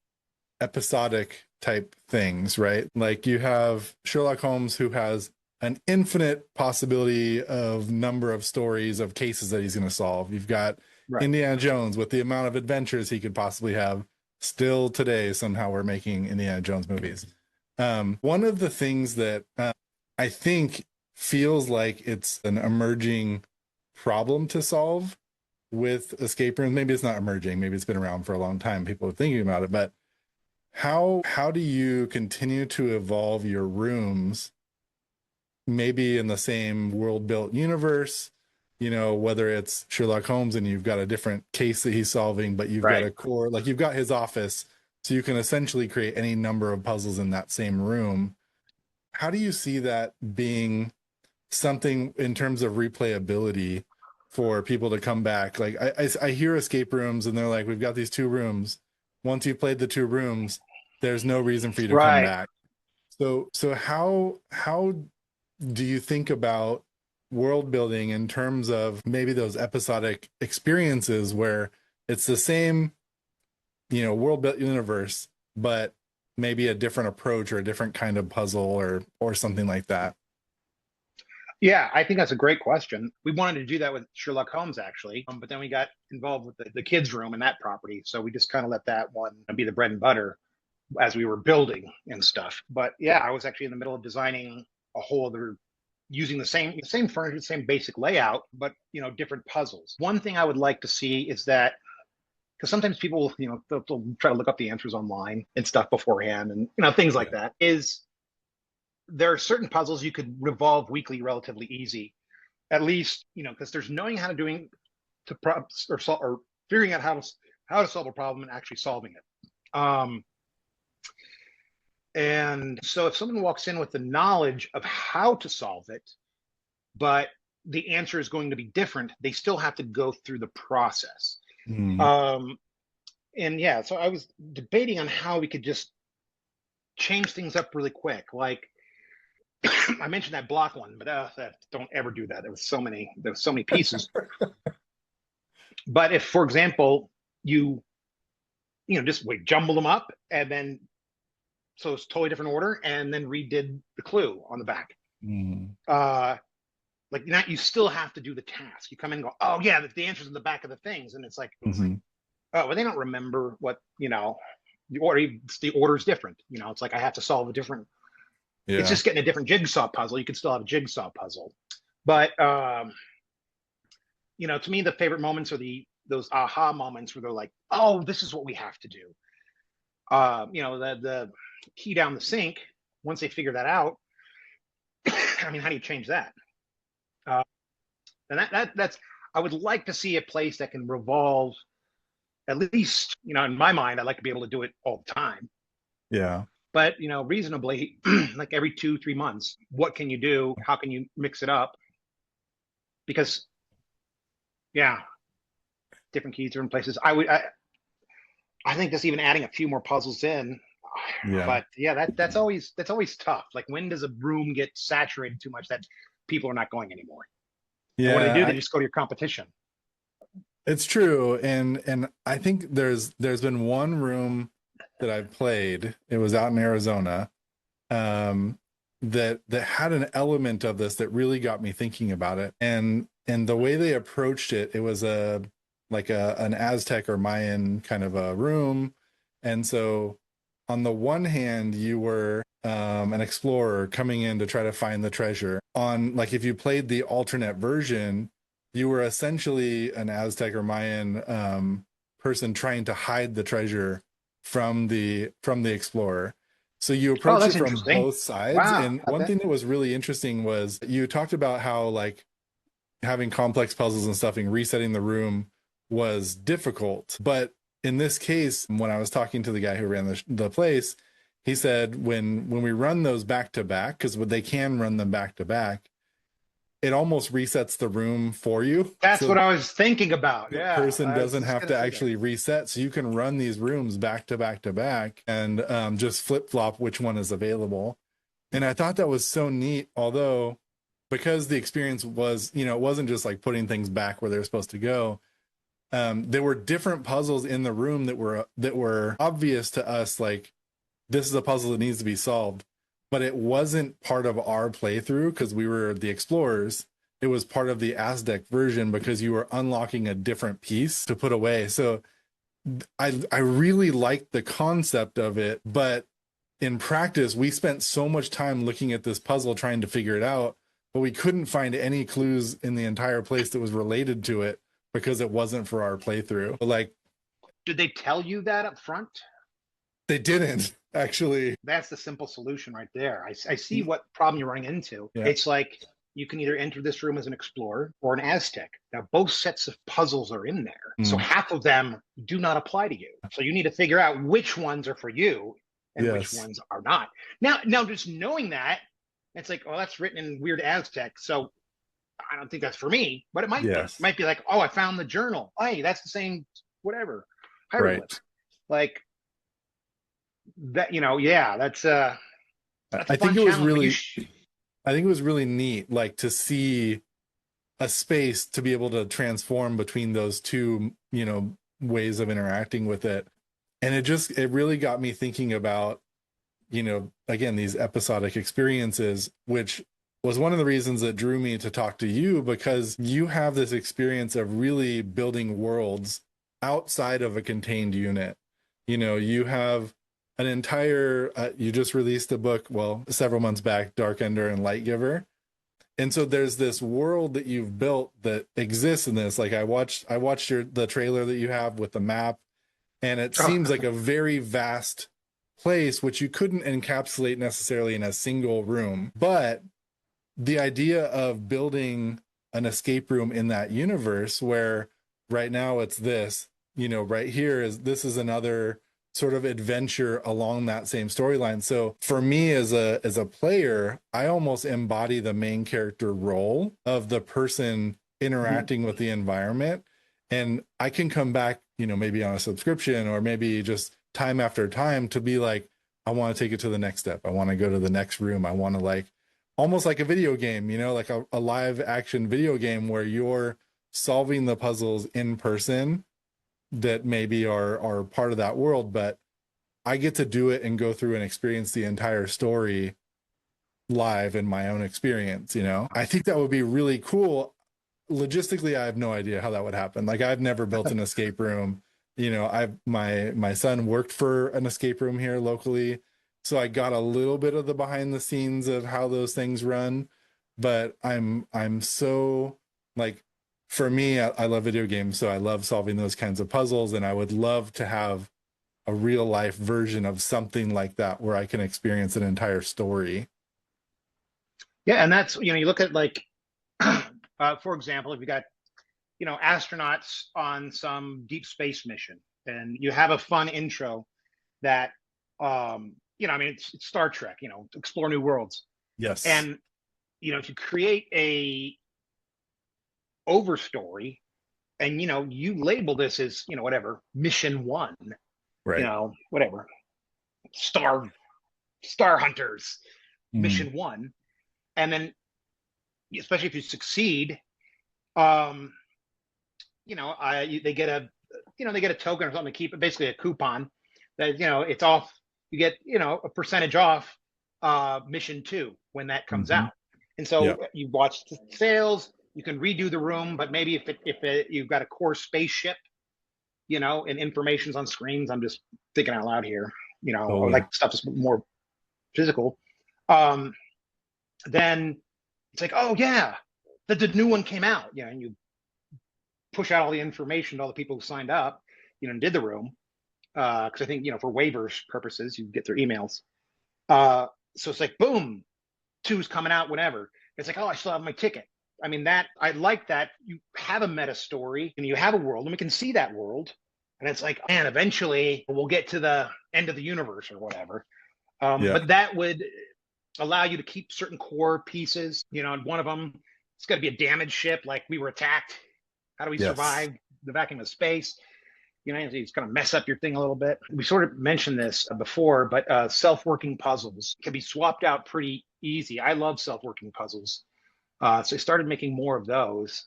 S1: episodic type things, right? Like you have Sherlock Holmes who has an infinite possibility of number of stories of cases that he's going to solve. You've got
S2: right.
S1: Indiana Jones with the amount of adventures he could possibly have. Still today, somehow we're making Indiana Jones movies. One of the things that I think feels like it's an emerging problem to solve with escape rooms. Maybe it's not emerging. Maybe it's been around for a long time. People are thinking about it, but how do you continue to evolve your rooms maybe in the same world built universe, whether it's Sherlock Holmes and you've got a different case that he's solving, but you've got
S2: Right.
S1: a core, like you've got his office, so you can essentially create any number of puzzles in that same room. How do you see that being something in terms of replayability for people to come back? Like I hear escape rooms and they're like, we've got these two rooms. Once you've played the two rooms, there's no reason for you to come
S2: Right.
S1: back. So how do you think about world building in terms of maybe those episodic experiences where it's the same, world built universe, but maybe a different approach or a different kind of puzzle or something like that?
S2: Yeah, I think that's a great question. We wanted to do that with Sherlock Holmes, actually, but then we got involved with the kids' room in that property. So we just kind of let that one be the bread and butter as we were building and stuff. But yeah, I was actually in the middle of designing a whole other using the same furniture, the same basic layout, but different puzzles. One thing I would like to see is that because sometimes people, they'll try to look up the answers online and stuff beforehand, and things like
S1: Yeah.
S2: that. Is there are certain puzzles you could revolve weekly relatively easy, at least because there's knowing how to doing to props or figuring out how to solve a problem and actually solving it. And so if someone walks in with the knowledge of how to solve it, but the answer is going to be different, they still have to go through the process.
S1: Mm.
S2: Um, and yeah, so I was debating on how we could just change things up really quick. Like I mentioned that block one, but don't ever do that. There was so many pieces. But if, for example, just jumble them up and then so it's totally different order, and then redid the clue on the back.
S1: Mm.
S2: Like now you still have to do the task. You come in and go, oh yeah, the answer's in the back of the things, and it's like,
S1: Mm-hmm.
S2: oh, well, they don't remember what the order. The order's different. It's like I have to solve a different. It's
S1: Yeah.
S2: just getting a different jigsaw puzzle. You can still have a jigsaw puzzle, but to me, the favorite moments are those aha moments where they're like, oh, this is what we have to do. The key down the sink. Once they figure that out, I mean, how do you change that? Uh, and that's I would like to see a place that can revolve at least in my mind. I'd like to be able to do it all the time,
S1: Yeah.
S2: but reasonably, like every 2-3 months. What can you do? How can you mix it up? Because yeah, different keys, different places. I think just even adding a few more puzzles in.
S1: Yeah.
S2: But yeah, that's always tough. Like when does a room get saturated too much that people are not going anymore? And what do they
S1: Yeah.
S2: do? They just go to your competition.
S1: It's true. And I think there's been one room that I've played. It was out in Arizona. Um, that had an element of this that really got me thinking about it. And the way they approached it, it was an Aztec or Mayan kind of a room. And so on the one hand, you were an explorer coming in to try to find the treasure. On like if you played the alternate version, you were essentially an Aztec or Mayan person trying to hide the treasure from the explorer. So you
S2: Oh,
S1: approach it
S2: that's
S1: from
S2: interesting.
S1: both sides.
S2: Wow.
S1: And one
S2: Okay.
S1: thing that was really interesting was you talked about how like having complex puzzles and stuffing, resetting the room was difficult. But in this case, when I was talking to the guy who ran the place, he said when we run those back to back, because they can run them back to back, it almost resets the room for you.
S2: That's
S1: So
S2: what I was thinking about.
S1: the
S2: Yeah,
S1: person
S2: I was
S1: doesn't
S2: just
S1: have
S2: gonna
S1: to
S2: say that.
S1: actually reset. So you can run these rooms back to back to back and just flip flop which one is available. And I thought that was so neat, although because the experience was, it wasn't just like putting things back where they're supposed to go. There were different puzzles in the room that were obvious to us, like this is a puzzle that needs to be solved, but it wasn't part of our playthrough because we were the explorers. It was part of the Aztec version because you were unlocking a different piece to put away. So I really liked the concept of it, but in practice, we spent so much time looking at this puzzle trying to figure it out, but we couldn't find any clues in the entire place that was related to it because it wasn't for our playthrough. Like
S2: Did they tell you that up front?
S1: they didn't actually.
S2: That's the simple solution right there. I see what problem you're running into.
S1: Yeah.
S2: It's like you can either enter this room as an explorer or an Aztec. Now, both sets of puzzles are in there. So
S1: Mm.
S2: half of them do not apply to you. So you need to figure out which ones are for you and which
S1: Yes.
S2: ones are not. Now just knowing that, it's like, oh, that's written in weird Aztec. So I don't think that's for me, but it might be. It
S1: Yes.
S2: might be like, oh, I found the journal. Hey, that's the same, whatever, hieroglyph.
S1: Right.
S2: Like that, yeah, that's a
S1: I think
S2: fun
S1: it was
S2: challenge. But
S1: really I think it was really neat, like to see a space to be able to transform between those two, ways of interacting with it. And it really got me thinking about, again, these episodic experiences, which was one of the reasons that drew me to talk to you because you have this experience of really building worlds outside of a contained unit. You have an entire, you just released a book, well, several months back, Dark Ender and Light Giver. And so there's this world that you've built that exists in this. Like I watched the trailer that you have with the map, and it
S2: oh,
S1: seems like a very vast place, which you couldn't encapsulate necessarily in a single room. But the idea of building an escape room in that universe where right now it's this, right here is another sort of adventure along that same storyline. So for me as a player, I almost embody the main character role of the person interacting with the environment. And I can come back, maybe on a subscription or maybe just time after time to be like, I want to take it to the next step. I want to go to the next room. I want to like almost like a video game, like a live action video game where you're solving the puzzles in person that maybe are part of that world, but I get to do it and go through and experience the entire story live in my own experience. I think that would be really cool. Logistically, I have no idea how that would happen. Like I've never built an escape room. My son worked for an escape room here locally, so I got a little bit of the behind the scenes of how those things run. But I'm so like, for me, I love video games, so I love solving those kinds of puzzles, and I would love to have a real life version of something like that where I can experience an entire story.
S2: yeah, and that's you look at like, for example, if you got astronauts on some deep space mission, and you have a fun intro that, I mean, it's Star Trek, explore new worlds,
S1: Yes.
S2: and if you create a overstory, and you label this as whatever mission one,
S1: Right.
S2: whatever star hunters
S1: Mm.
S2: mission one, and then especially if you succeed, um, they get a token or something to keep it, basically a coupon that it's off. You get a percentage off mission two when that comes
S1: Hmm.
S2: out, and so
S1: Yep.
S2: you watch the sales. You can redo the room, but maybe if you've got a core spaceship, and information's on screens. I'm just thinking out loud here. I
S1: Totally.
S2: like stuff that's more physical. Um, then it's like, oh yeah, the new one came out, and you push out all the information to all the people who signed up, and did the room. Because I think, for waivers purposes, you get their emails. Uh, so it's like, boom, two's coming out whenever. It's like, oh, I still have my ticket. I mean, that I like that you have a meta story and you have a world and we can see that world. And it's like, man, eventually we'll get to the end of the universe or whatever.
S1: Yeah.
S2: But that would allow you to keep certain core pieces. And one of them, it's got to be a damaged ship. Like we were attacked. How do we
S1: Yes.
S2: survive the vacuum of space? It's going to mess up your thing a little bit. We sort of mentioned this before, but self-working puzzles can be swapped out pretty easy. I love self-working puzzles. So I started making more of those.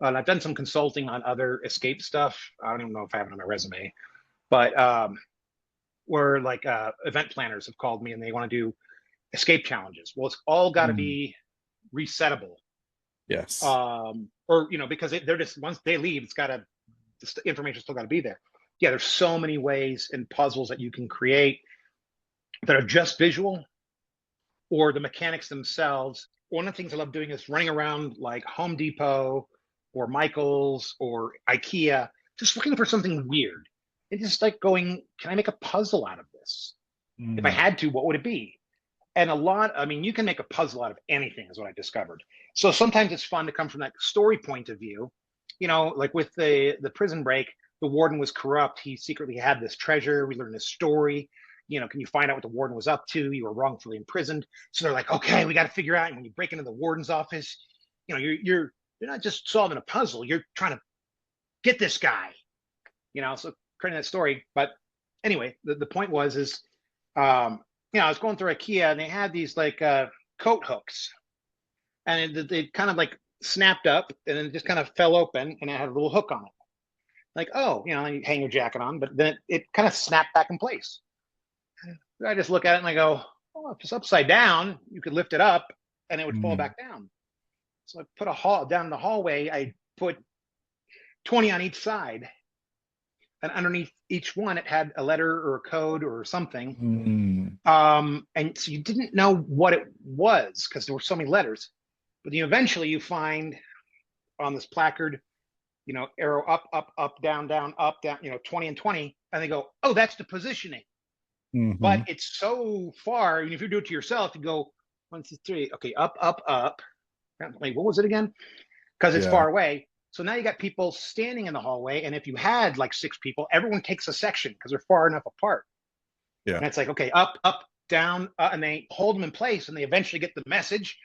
S2: And I've done some consulting on other escape stuff. I don't even know if I have it on my resume, but where like event planners have called me and they want to do escape challenges. Well, it's all got to
S1: Mm.
S2: be resettable.
S1: Yes.
S2: Or, because they're just, once they leave, the information still got to be there. Yeah, there's so many ways and puzzles that you can create that are just visual or the mechanics themselves. One of the things I love doing is running around like Home Depot or Michael's or IKEA, just looking for something weird. It's just like going, can I make a puzzle out of this? If I
S1: Mm.
S2: had to, what would it be? And I mean, you can make a puzzle out of anything, is what I discovered. So sometimes it's fun to come from that story point of view. Like with the prison break, the warden was corrupt. He secretly had this treasure. We learned this story. Can you find out what the warden was up to? You were wrongfully imprisoned. So they're like, okay, we got to figure out. And when you break into the warden's office, you're not just solving a puzzle. You're trying to get this guy. So creating that story. But anyway, the point was I was going through IKEA and they had these like coat hooks, and they kind of like snapped up and then it just kind of fell open and it had a little hook on it. Like, oh, you hang your jacket on, but then it kind of snapped back in place. I just look at it and I go, oh, if it's upside down, you could lift it up and it would fall
S1: Mm.
S2: back down. So I put down the hallway. I put 20 on each side, and underneath each one, it had a letter or a code or something.
S1: Mm.
S2: And so you didn't know what it was because there were so many letters. But then eventually you find on this placard, arrow up, up, up, down, up, down, 20 and 20. And they go, oh, that's the positioning. But
S1: Mm-hmm.
S2: it's so far. And if you do it to yourself, you go 1, 2, 3. Okay, up, up, up. Wait, what was it again? Because it's
S1: Yeah.
S2: far away. So now you got people standing in the hallway. And if you had like 6 people, everyone takes a section because they're far enough apart.
S1: Yeah.
S2: And it's like, okay, up, up, down, and they hold them in place and they eventually get the message.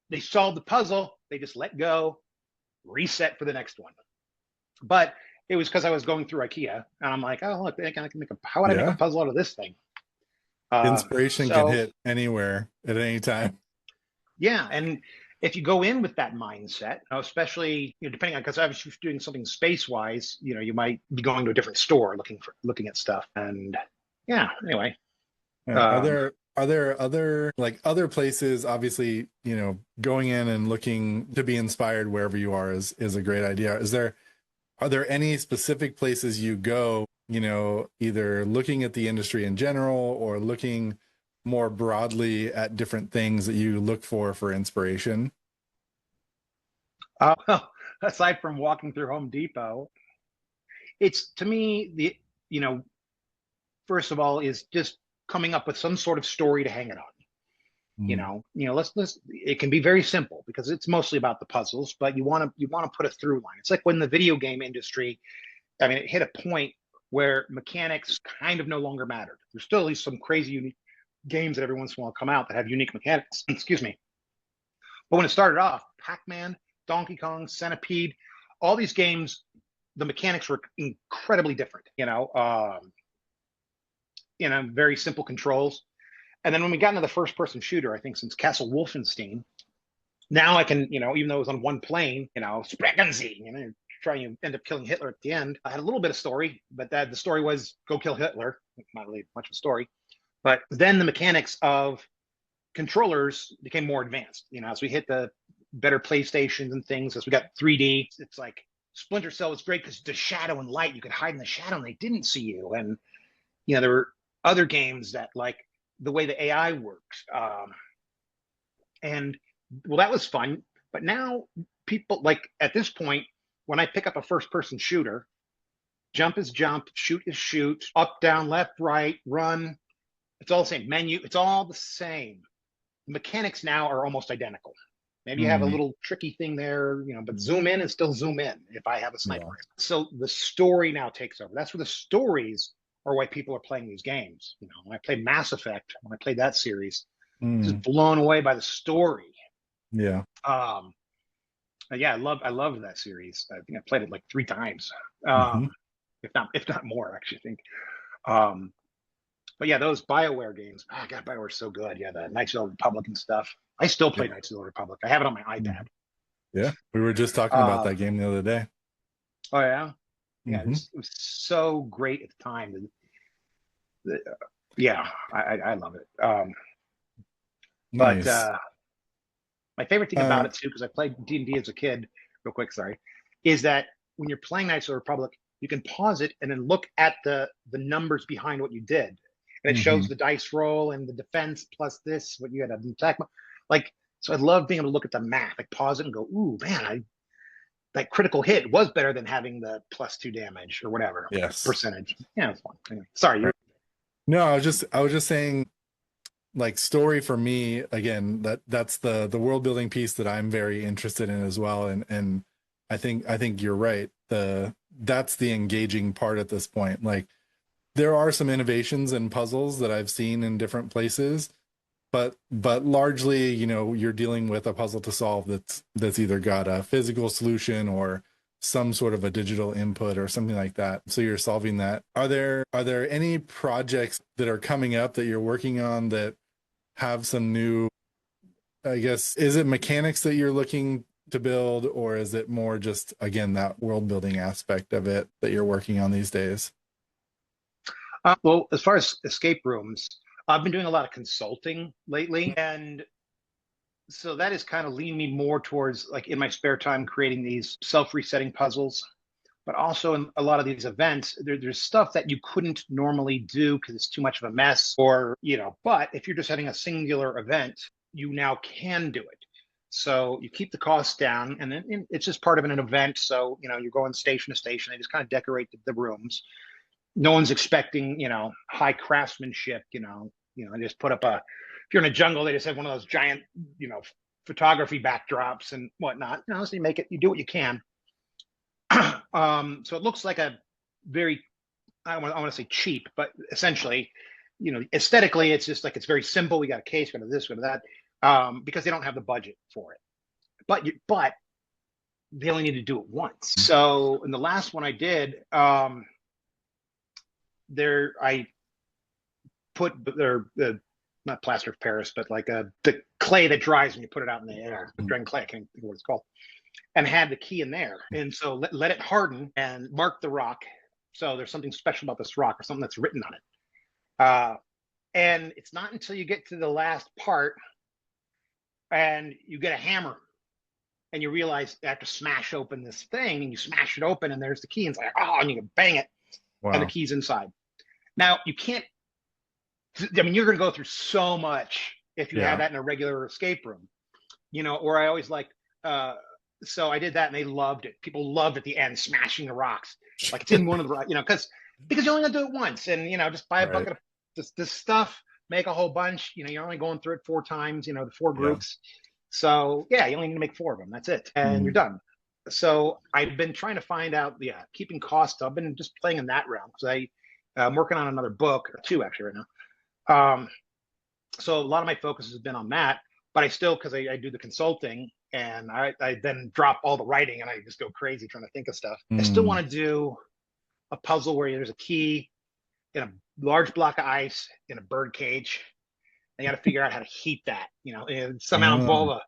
S2: They solve the puzzle. They just let go, reset for the next one. But it was because I was going through IKEA and I'm like, oh, look, how would I make a
S1: Yeah.
S2: puzzle out of this thing? Uh,
S1: Inspiration can
S2: so
S1: hit anywhere at any time.
S2: yeah. And if you go in with that mindset, especially, depending on, because I was doing something space wise, you might be going to a different store looking at stuff. And yeah, anyway,
S1: Yeah. Are
S2: um,
S1: there other places? Obviously, going in and looking to be inspired wherever you are is a great idea. Are there any specific places you go, either looking at the industry in general or looking more broadly at different things that you look for inspiration?
S2: well, aside from walking through Home Depot, it's to me you know first of all is just coming up with some sort of story to hang it on.
S1: Mm.
S2: Let's it can be very simple because it's mostly about the puzzles, but you want to put a through line. It's like when the video game industry, I mean, it hit a point where mechanics kind of no longer mattered. There's still at least some crazy unique games that every once in a while come out that have unique mechanics. Excuse me. But when it started off, Pac-Man, Donkey Kong, Centipede, all these games, the mechanics were incredibly different. Very simple controls. And then when we got into the first person shooter, I think since Castle Wolfenstein, now I can, even though it was on one plane, Sprechen trying to end up killing Hitler at the end. I had a little bit of story, but the story was go kill Hitler. Not really much of a story. But then the mechanics of controllers became more advanced, as we hit the better PlayStations and things, as we got 3D. It's like Splinter Cell was great because the shadow and light, you could hide in the shadow and they didn't see you. And there were other games that like the way the AI works. And well, that was fun. But now people like at this point, when I pick up a first person shooter, jump is jump, shoot is shoot, up, down, left, right, run. It's all the same menu. It's all the same. Mechanics now are almost identical. Maybe you have a
S1: Mm,
S2: little tricky thing there, but zoom in and still zoom in if I have a sniper
S1: yeah.
S2: rifle. So the story now takes over. That's where the stories are why people are playing these games. When I played Mass Effect, when I played that series, just
S1: Mm,
S2: blown away by the story.
S1: yeah.
S2: Um, yeah, I loved that series. I think I played it like 3 times,
S1: Hmm.
S2: if not more, actually. I think. Um, but yeah, those BioWare games. Oh, God, BioWare's so good. Yeah, the Knights of the Old Republic and stuff. I still
S1: Yeah.
S2: play Knights of the Old Republic. I have it on my iPad.
S1: Mhm. Yeah. We were just talking about
S2: Uh,
S1: that game the other day.
S2: oh yeah, yeah. It
S1: Hmm.
S2: was, it was so great at the time. Yeah, I love it. But
S1: Nice.
S2: my favorite thing about
S1: Uh,
S2: it too, because I played D&D as a kid. Real quick, sorry, is that when you're playing Knights of the Republic, you can pause it and then look at the numbers behind what you did, and it shows
S1: mhm.
S2: the dice roll and the defense plus this what you had an attack. Like, so I love being able to look at the math, like pause it and go, ooh man, I that critical hit was better than having the +2 damage or whatever
S1: Yes.
S2: percentage. Yeah, it's fun. Anyway, sorry, you.
S1: Right. No, I was just saying, like, story for me again, that's the world building piece that I'm very interested in as well. And I think you're right. That's the engaging part at this point. Like, there are some innovations and puzzles that I've seen in different places, but largely, you're dealing with a puzzle to solve that's either got a physical solution or some sort of a digital input or something like that. So you're solving that. Are there any projects that are coming up that you're working on that have some new, I guess, is it mechanics that you're looking to build, or is it more just, again, that world building aspect of it that you're working on these days?
S2: Well, as far as escape rooms, I've been doing a lot of consulting lately, and so that has kind of leaned me more towards like in my spare time creating these self-resetting puzzles. But also in a lot of these events, there's stuff that you couldn't normally do because it's too much of a mess, or But if you're just having a singular event, you now can do it. So you keep the costs down, and then it's just part of an event. So you're going station to station. They just kind of decorate the rooms. No one's expecting high craftsmanship. They just put up a. If you're in a jungle, they just have one of those giant you know photography backdrops and whatnot. So you make it. You do what you can. So it looks like a very, I want to say cheap, but essentially, aesthetically, it's just like it's very simple. We got a case, we got this, we got that, because they don't have the budget for it. But they only need to do it once. So in the last one I did, there I put the not plaster of Paris, but like the clay that dries when you put it out in the air, the drying clay. I can't think of what it's called, and had the key in there. And so let it harden and mark the rock. So there's something special about this rock or something that's written on it. And it's not until you get to the last part and you get a hammer and you realize you have to smash open this thing, and you smash it open and there's the key, and it's like, oh, and you can bang it and the
S1: Wow.
S2: key's inside. Now you can't, you're going to go through so much if you have
S1: Yeah.
S2: that in a regular escape room, or I always like, so I did that and they loved it. People loved at the end smashing the rocks. Like it's in one of the, because you're only gonna do it once, and just buy a
S1: Right.
S2: bucket of this stuff, make a whole bunch. You're only going through it 4 times. The 4 groups. So yeah, you only need to make 4 of them. That's it, and you're
S1: Mm,
S2: done. So I've been trying to find out, keeping costs. I've been just playing in that realm because I'm working on another book or two actually right now. So a lot of my focus has been on that, but I still, because I do the consulting and I then drop all the writing and I just go crazy trying to think of stuff. I still
S1: mm.
S2: want to do a puzzle where there's a key in a large block of ice in a bird cage. And you got to figure out how to heat that, and somehow involve
S1: Oh,
S2: a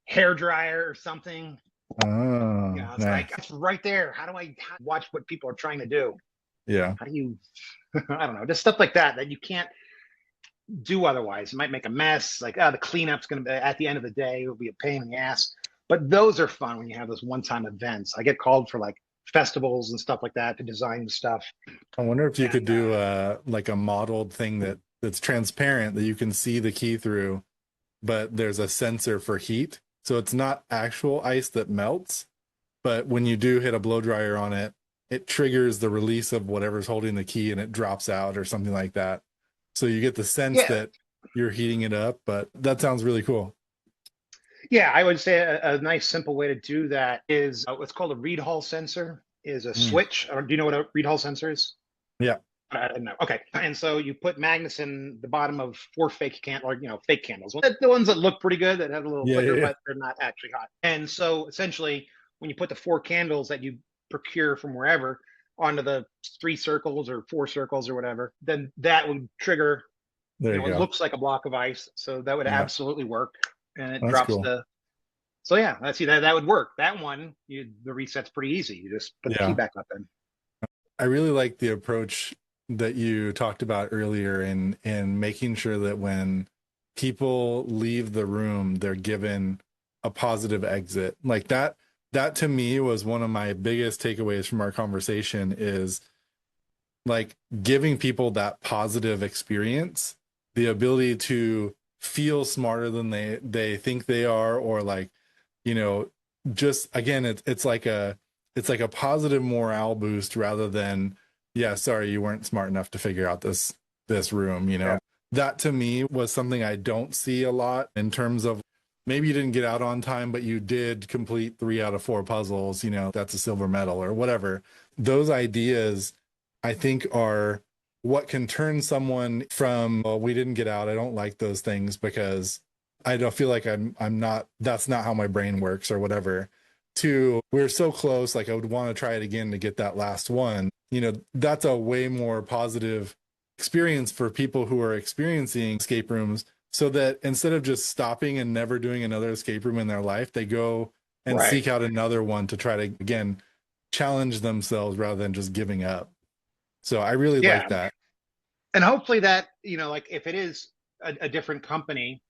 S2: hair dryer or something.
S1: oh,
S2: It's like,
S1: nice.
S2: it's right there. How do I watch what people are trying to do?
S1: Yeah.
S2: How do you, I don't know, just stuff like that you can't do otherwise. It might make a mess. Like, the cleanup's going to be at the end of the day, it'll be a pain in the ass. But those are fun when you have those one-time events. I get called for like festivals and stuff like that to design stuff.
S1: I wonder if you could
S2: And
S1: do like a modeled thing that's transparent that you can see the key through, but there's a sensor for heat. So it's not actual ice that melts, but when you do hit a blow dryer on it, it triggers the release of whatever's holding the key and it drops out or something like that. So you get the sense
S2: yeah,
S1: that you're heating it up, but that sounds really cool.
S2: yeah, I would say a nice simple way to do that is what's called a read hall sensor is a
S1: Mm.
S2: switch. Or do you know what a read hall sensor is?
S1: Yeah.
S2: I don't know. Okay. And so you put magnets in the bottom of four fake or fake candles. The ones that look pretty good that have a little
S1: Yeah. Yeah.
S2: flicker,
S1: Yeah.
S2: but they're not actually hot. And so essentially when you put the four candles that you procure from wherever onto the three circles or four circles or whatever, then that would trigger,
S1: There you
S2: it
S1: go.
S2: looks like a block of ice. So that would
S1: Yeah.
S2: absolutely work. And it
S1: That's
S2: drops
S1: cool.
S2: the so yeah, I see that would work. That one, the reset's pretty easy. You just put the key
S1: Yeah.
S2: back up in.
S1: I really like the approach that you talked about earlier in making sure that when people leave the room, they're given a positive exit. Like that to me was one of my biggest takeaways from our conversation is like giving people that positive experience, the ability to feel smarter than they think they are, or like, you know, just again, it's like a positive morale boost rather than, yeah, sorry, you weren't smart enough to figure out this room, you
S2: Yeah.
S1: know. That to me was something I don't see a lot in terms of maybe you didn't get out on time, but you did complete 3 out of 4 puzzles, you know, that's a silver medal or whatever. Those ideas I think are what can turn someone from, well, we didn't get out, I don't like those things because I don't feel like I'm not, that's not how my brain works or whatever, to we're so close, like I would want to try it again to get that last one. You know, that's a way more positive experience for people who are experiencing escape rooms, so that instead of just stopping and never doing another escape room in their life, they go and
S2: Right.
S1: seek out another one to try to again challenge themselves rather than just giving up. So I really like
S2: Yeah.
S1: that.
S2: And hopefully that, like if it is a different company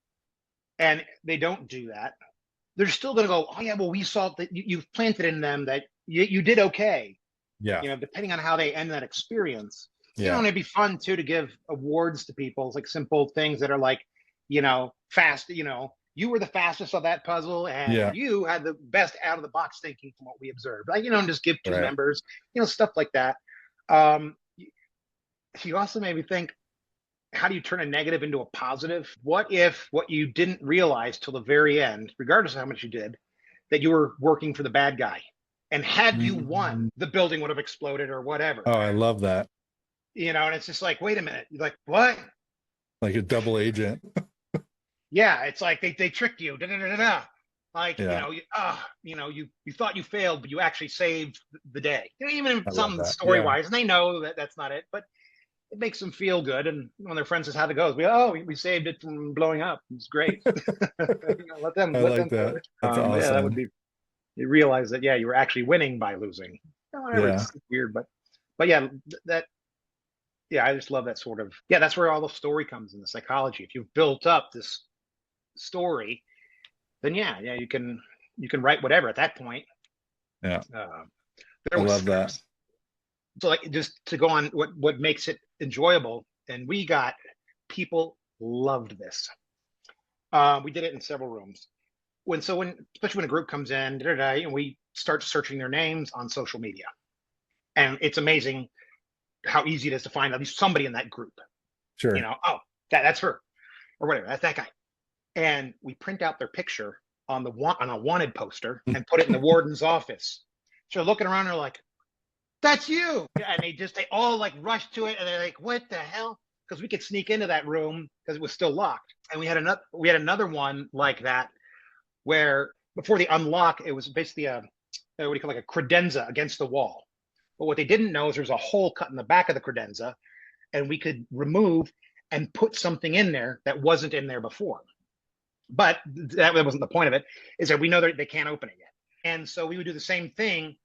S2: and they don't do that, they're still going to go, oh yeah, well, we saw that you've planted in them that you did okay.
S1: Yeah.
S2: Depending on how they end that experience.
S1: Yeah.
S2: And it'd be fun too to give awards to people, like simple things that are like, fast, you were the fastest of that puzzle and
S1: Yeah.
S2: you had the best out of the box thinking from what we observed. Like, and just give two
S1: Right.
S2: members, stuff like that. Um, you also made me think, how do you turn a negative into a positive? What if what you didn't realize till the very end, regardless of how much you did, that you were working for the bad guy? And had you won,
S1: Mm.
S2: the building would have exploded or whatever.
S1: Oh, I love that.
S2: And it's just like, wait a minute. You're like, what?
S1: Like a double agent.
S2: Yeah, it's like they tricked you. Da, da, da, da, da. Like,
S1: Yeah.
S2: you thought you failed, but you actually saved the day. Even
S1: I
S2: if
S1: love
S2: something
S1: that.
S2: story
S1: Yeah.
S2: wise, and they know that that's not it, but it makes them feel good. And when their friend says how it goes, we saved it from blowing up. It's great. Let them
S1: I
S2: let
S1: like
S2: them do
S1: that.
S2: it.
S1: That's
S2: Yeah, that would
S1: awesome.
S2: be. You realize that you were actually winning by losing. Whatever,
S1: Yeah.
S2: it's weird, but yeah, that I just love that sort of that's where all the story comes in the psychology. If you've built up this story, then you can write whatever at that point.
S1: Yeah.
S2: Uh,
S1: I
S2: there was
S1: love that.
S2: so like just to go on what makes it enjoyable, and we got people loved this. We did it in several rooms. When especially when a group comes in, and we start searching their names on social media, and it's amazing how easy it is to find at least somebody in that group.
S1: Sure.
S2: Oh, that's her, or whatever, that's that guy, and we print out their picture on a wanted poster and put it in the warden's office. So they're looking around, they're like, "That's you!" And they all like rush to it, and they're like, "What the hell?" Because we could sneak into that room because it was still locked, and we had another one like that where before the unlock, it was basically what do you call, like a credenza against the wall. But what they didn't know is there's a hole cut in the back of the credenza, and we could remove and put something in there that wasn't in there before. But that wasn't the point of it. Is that we know that they can't open it yet, and so we would do the same thing,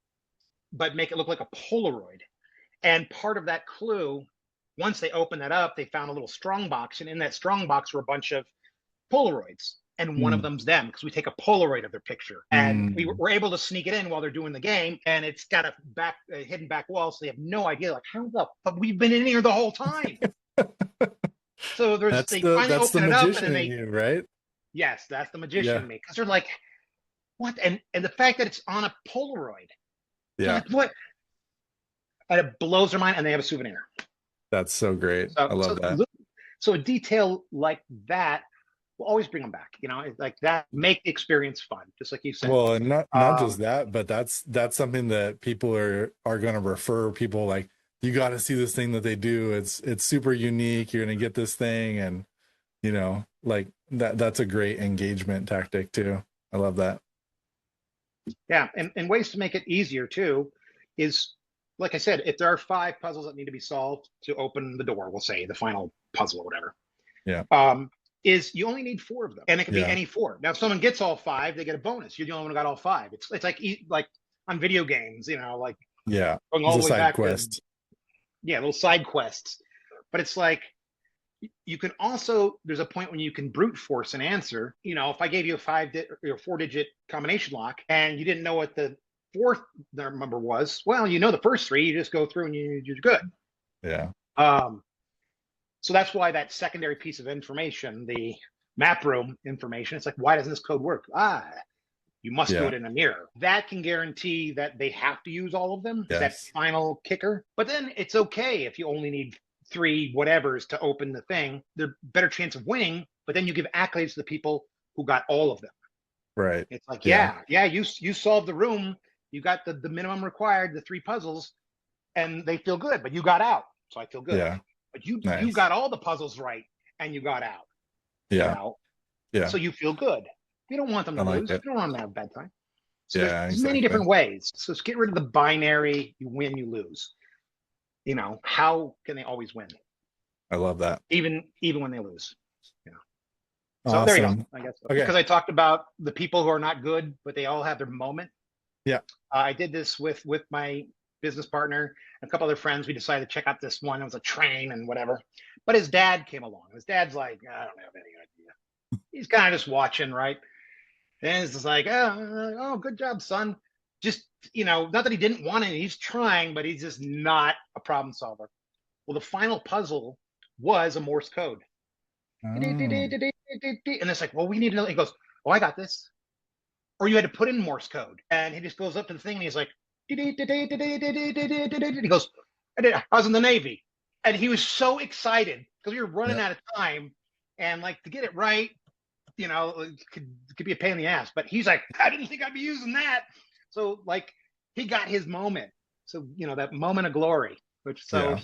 S2: but make it look like a Polaroid. And part of that clue, once they opened that up, they found a little strong box, and in that strong box were a bunch of Polaroids. and one of
S1: Mm,
S2: them's them because we take a Polaroid of their picture, and
S1: mm.
S2: we're able to sneak it in while they're doing the game, and it's got a hidden back wall, so they have no idea like how the fuck we've been in here the whole time. So they finally
S1: That's the
S2: open it up, and
S1: magician
S2: then
S1: in
S2: they
S1: you, right?
S2: yes, that's the magician
S1: Yeah.
S2: in me because they're like what, and the fact that it's on a Polaroid, they're
S1: Yeah.
S2: like what, and it blows their mind, and they have a souvenir.
S1: That's so great.
S2: So
S1: I love that.
S2: so a detail like that will always bring them back. Like that make the experience fun, just like you said.
S1: Well, and not just
S2: Um,
S1: that, but that's something that people are going to refer people like, you got to see this thing that they do. It's super unique. You're going to get this thing, and like that's a great engagement tactic too. I love that.
S2: yeah, and ways to make it easier too is like I said, if there are 5 puzzles that need to be solved to open the door, we'll say the final puzzle or whatever.
S1: Yeah.
S2: Is you only need 4 of them, and it can be
S1: Yeah.
S2: any 4. Now, if someone gets all 5, they get a bonus. You're the only one who got all 5. It's like on video games, like
S1: Yeah.
S2: going
S1: It's
S2: all
S1: a
S2: the way
S1: side
S2: back to
S1: quest.
S2: yeah, little side quests. But it's like you can also there's a point when you can brute force an answer. If I gave you a 4-digit combination lock and you didn't know what the fourth number was, well, the first 3. You just go through and you're good.
S1: Yeah.
S2: Um, so that's why that secondary piece of information, the map room information, it's like, why doesn't this code work? You must do
S1: Yeah.
S2: it in a mirror. That can guarantee that they have to use all of them. Is that
S1: Yes.
S2: final kicker? But then it's okay if you only need 3 whatevers to open the thing. There's better chance of winning, but then you give accolades to the people who got all of them.
S1: Right.
S2: It's like,
S1: Yeah.
S2: yeah, you solved the room. You got the minimum required, the 3 puzzles, and they feel good, but you got out. So I feel good.
S1: Yeah.
S2: But you
S1: Nice.
S2: got all the puzzles right and you got out, you
S1: Yeah.
S2: know.
S1: Yeah.
S2: So you feel good. You don't want them
S1: I
S2: to
S1: like
S2: lose.
S1: it.
S2: You don't want them to have a bad time. So
S1: Yeah,
S2: there's many
S1: exactly.
S2: different ways. So get rid of the binary, you win, you lose. How can they always win?
S1: I love that.
S2: Even when they lose. You know. So there you go.
S1: Awesome.
S2: I guess
S1: Okay.
S2: because I talked about the people who are not good, but they all have their moment.
S1: Yeah.
S2: I did this with my business partner and a couple other friends. We decided to check out this one. It was a train and whatever. But his dad came along. His dad's like, I don't have any idea. He's kind of just watching, right? And it's just like, oh, good job, son. Just, not that he didn't want it. He's trying, but he's just not a problem solver. Well, the final puzzle was a Morse code.
S1: Oh.
S2: And it's like, well, we need to know. He goes, oh, I got this. Or you had to put in Morse code. And he just goes up to the thing and he's like, he goes, I was in the Navy. And he was so excited because we were running
S1: Yeah.
S2: out of time. And like to get it right, it could be a pain in the ass. But he's like, I didn't think I'd be using that. So like he got his moment. So, that moment of glory, which so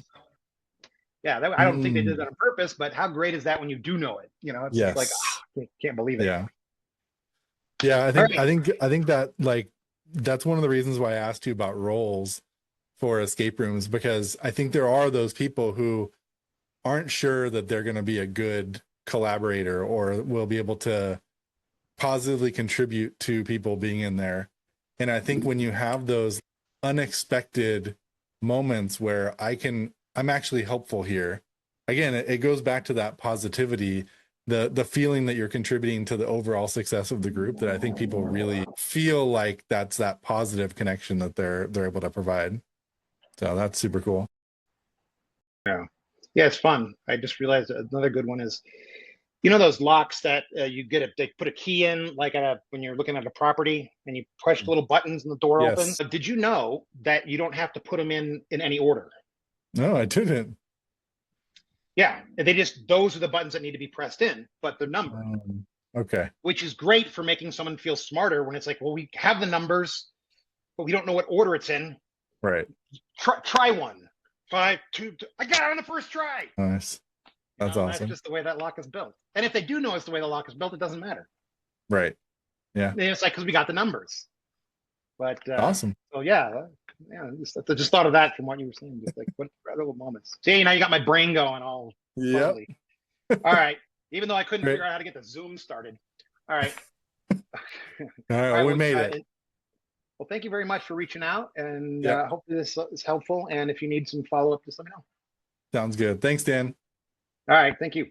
S1: Yeah.
S2: yeah, I don't think they did
S1: Mm.
S2: that on purpose, but how great is that when you do know it? It's just like,
S1: Yes.
S2: can't believe it.
S1: Yeah. Yeah. I
S2: All
S1: think
S2: right.
S1: I think I think that like that's one of the reasons why I asked you about roles for escape rooms, because I think there are those people who aren't sure that they're going to be a good collaborator or will be able to positively contribute to people being in there. And I think when you have those unexpected moments where I'm actually helpful here, again, it goes back to that positivity, the feeling that you're contributing to the overall success of the group, that I think people really feel like that's that positive connection that they're able to provide. So that's super cool.
S2: Yeah. Yeah, it's fun. I just realized another good one is, those locks that you get they put a key in, like when you're looking at a property and you push the little buttons and the door opens.
S1: Yes.
S2: Did you know that you don't have to put them in any order?
S1: No, I didn't.
S2: Yeah, those are the buttons that need to be pressed in, but they're numbered,
S1: Okay.
S2: which is great for making someone feel smarter when it's like, well, we have the numbers, but we don't know what order it's in.
S1: Right.
S2: Try one. 5, 2, 2. I got it on the first try.
S1: Nice. That's
S2: That's
S1: awesome.
S2: just the way that lock is built. And if they do know it's the way the lock is built, it doesn't matter.
S1: Right. Yeah.
S2: And it's like, because we got the numbers. But
S1: Awesome.
S2: so yeah, I just thought of that from what you were saying. Just like what incredible moments. See, now you got my brain going all
S1: Yep.
S2: fuzzy. All right. Even though I couldn't
S1: Great.
S2: figure out how to get the Zoom started. All right.
S1: All right. Well, we made it.
S2: Well, thank you very much for reaching out, and
S1: Yep.
S2: hopefully this is helpful. And if you need some follow up, just let me know.
S1: Sounds good. Thanks, Dan.
S2: All right. Thank you.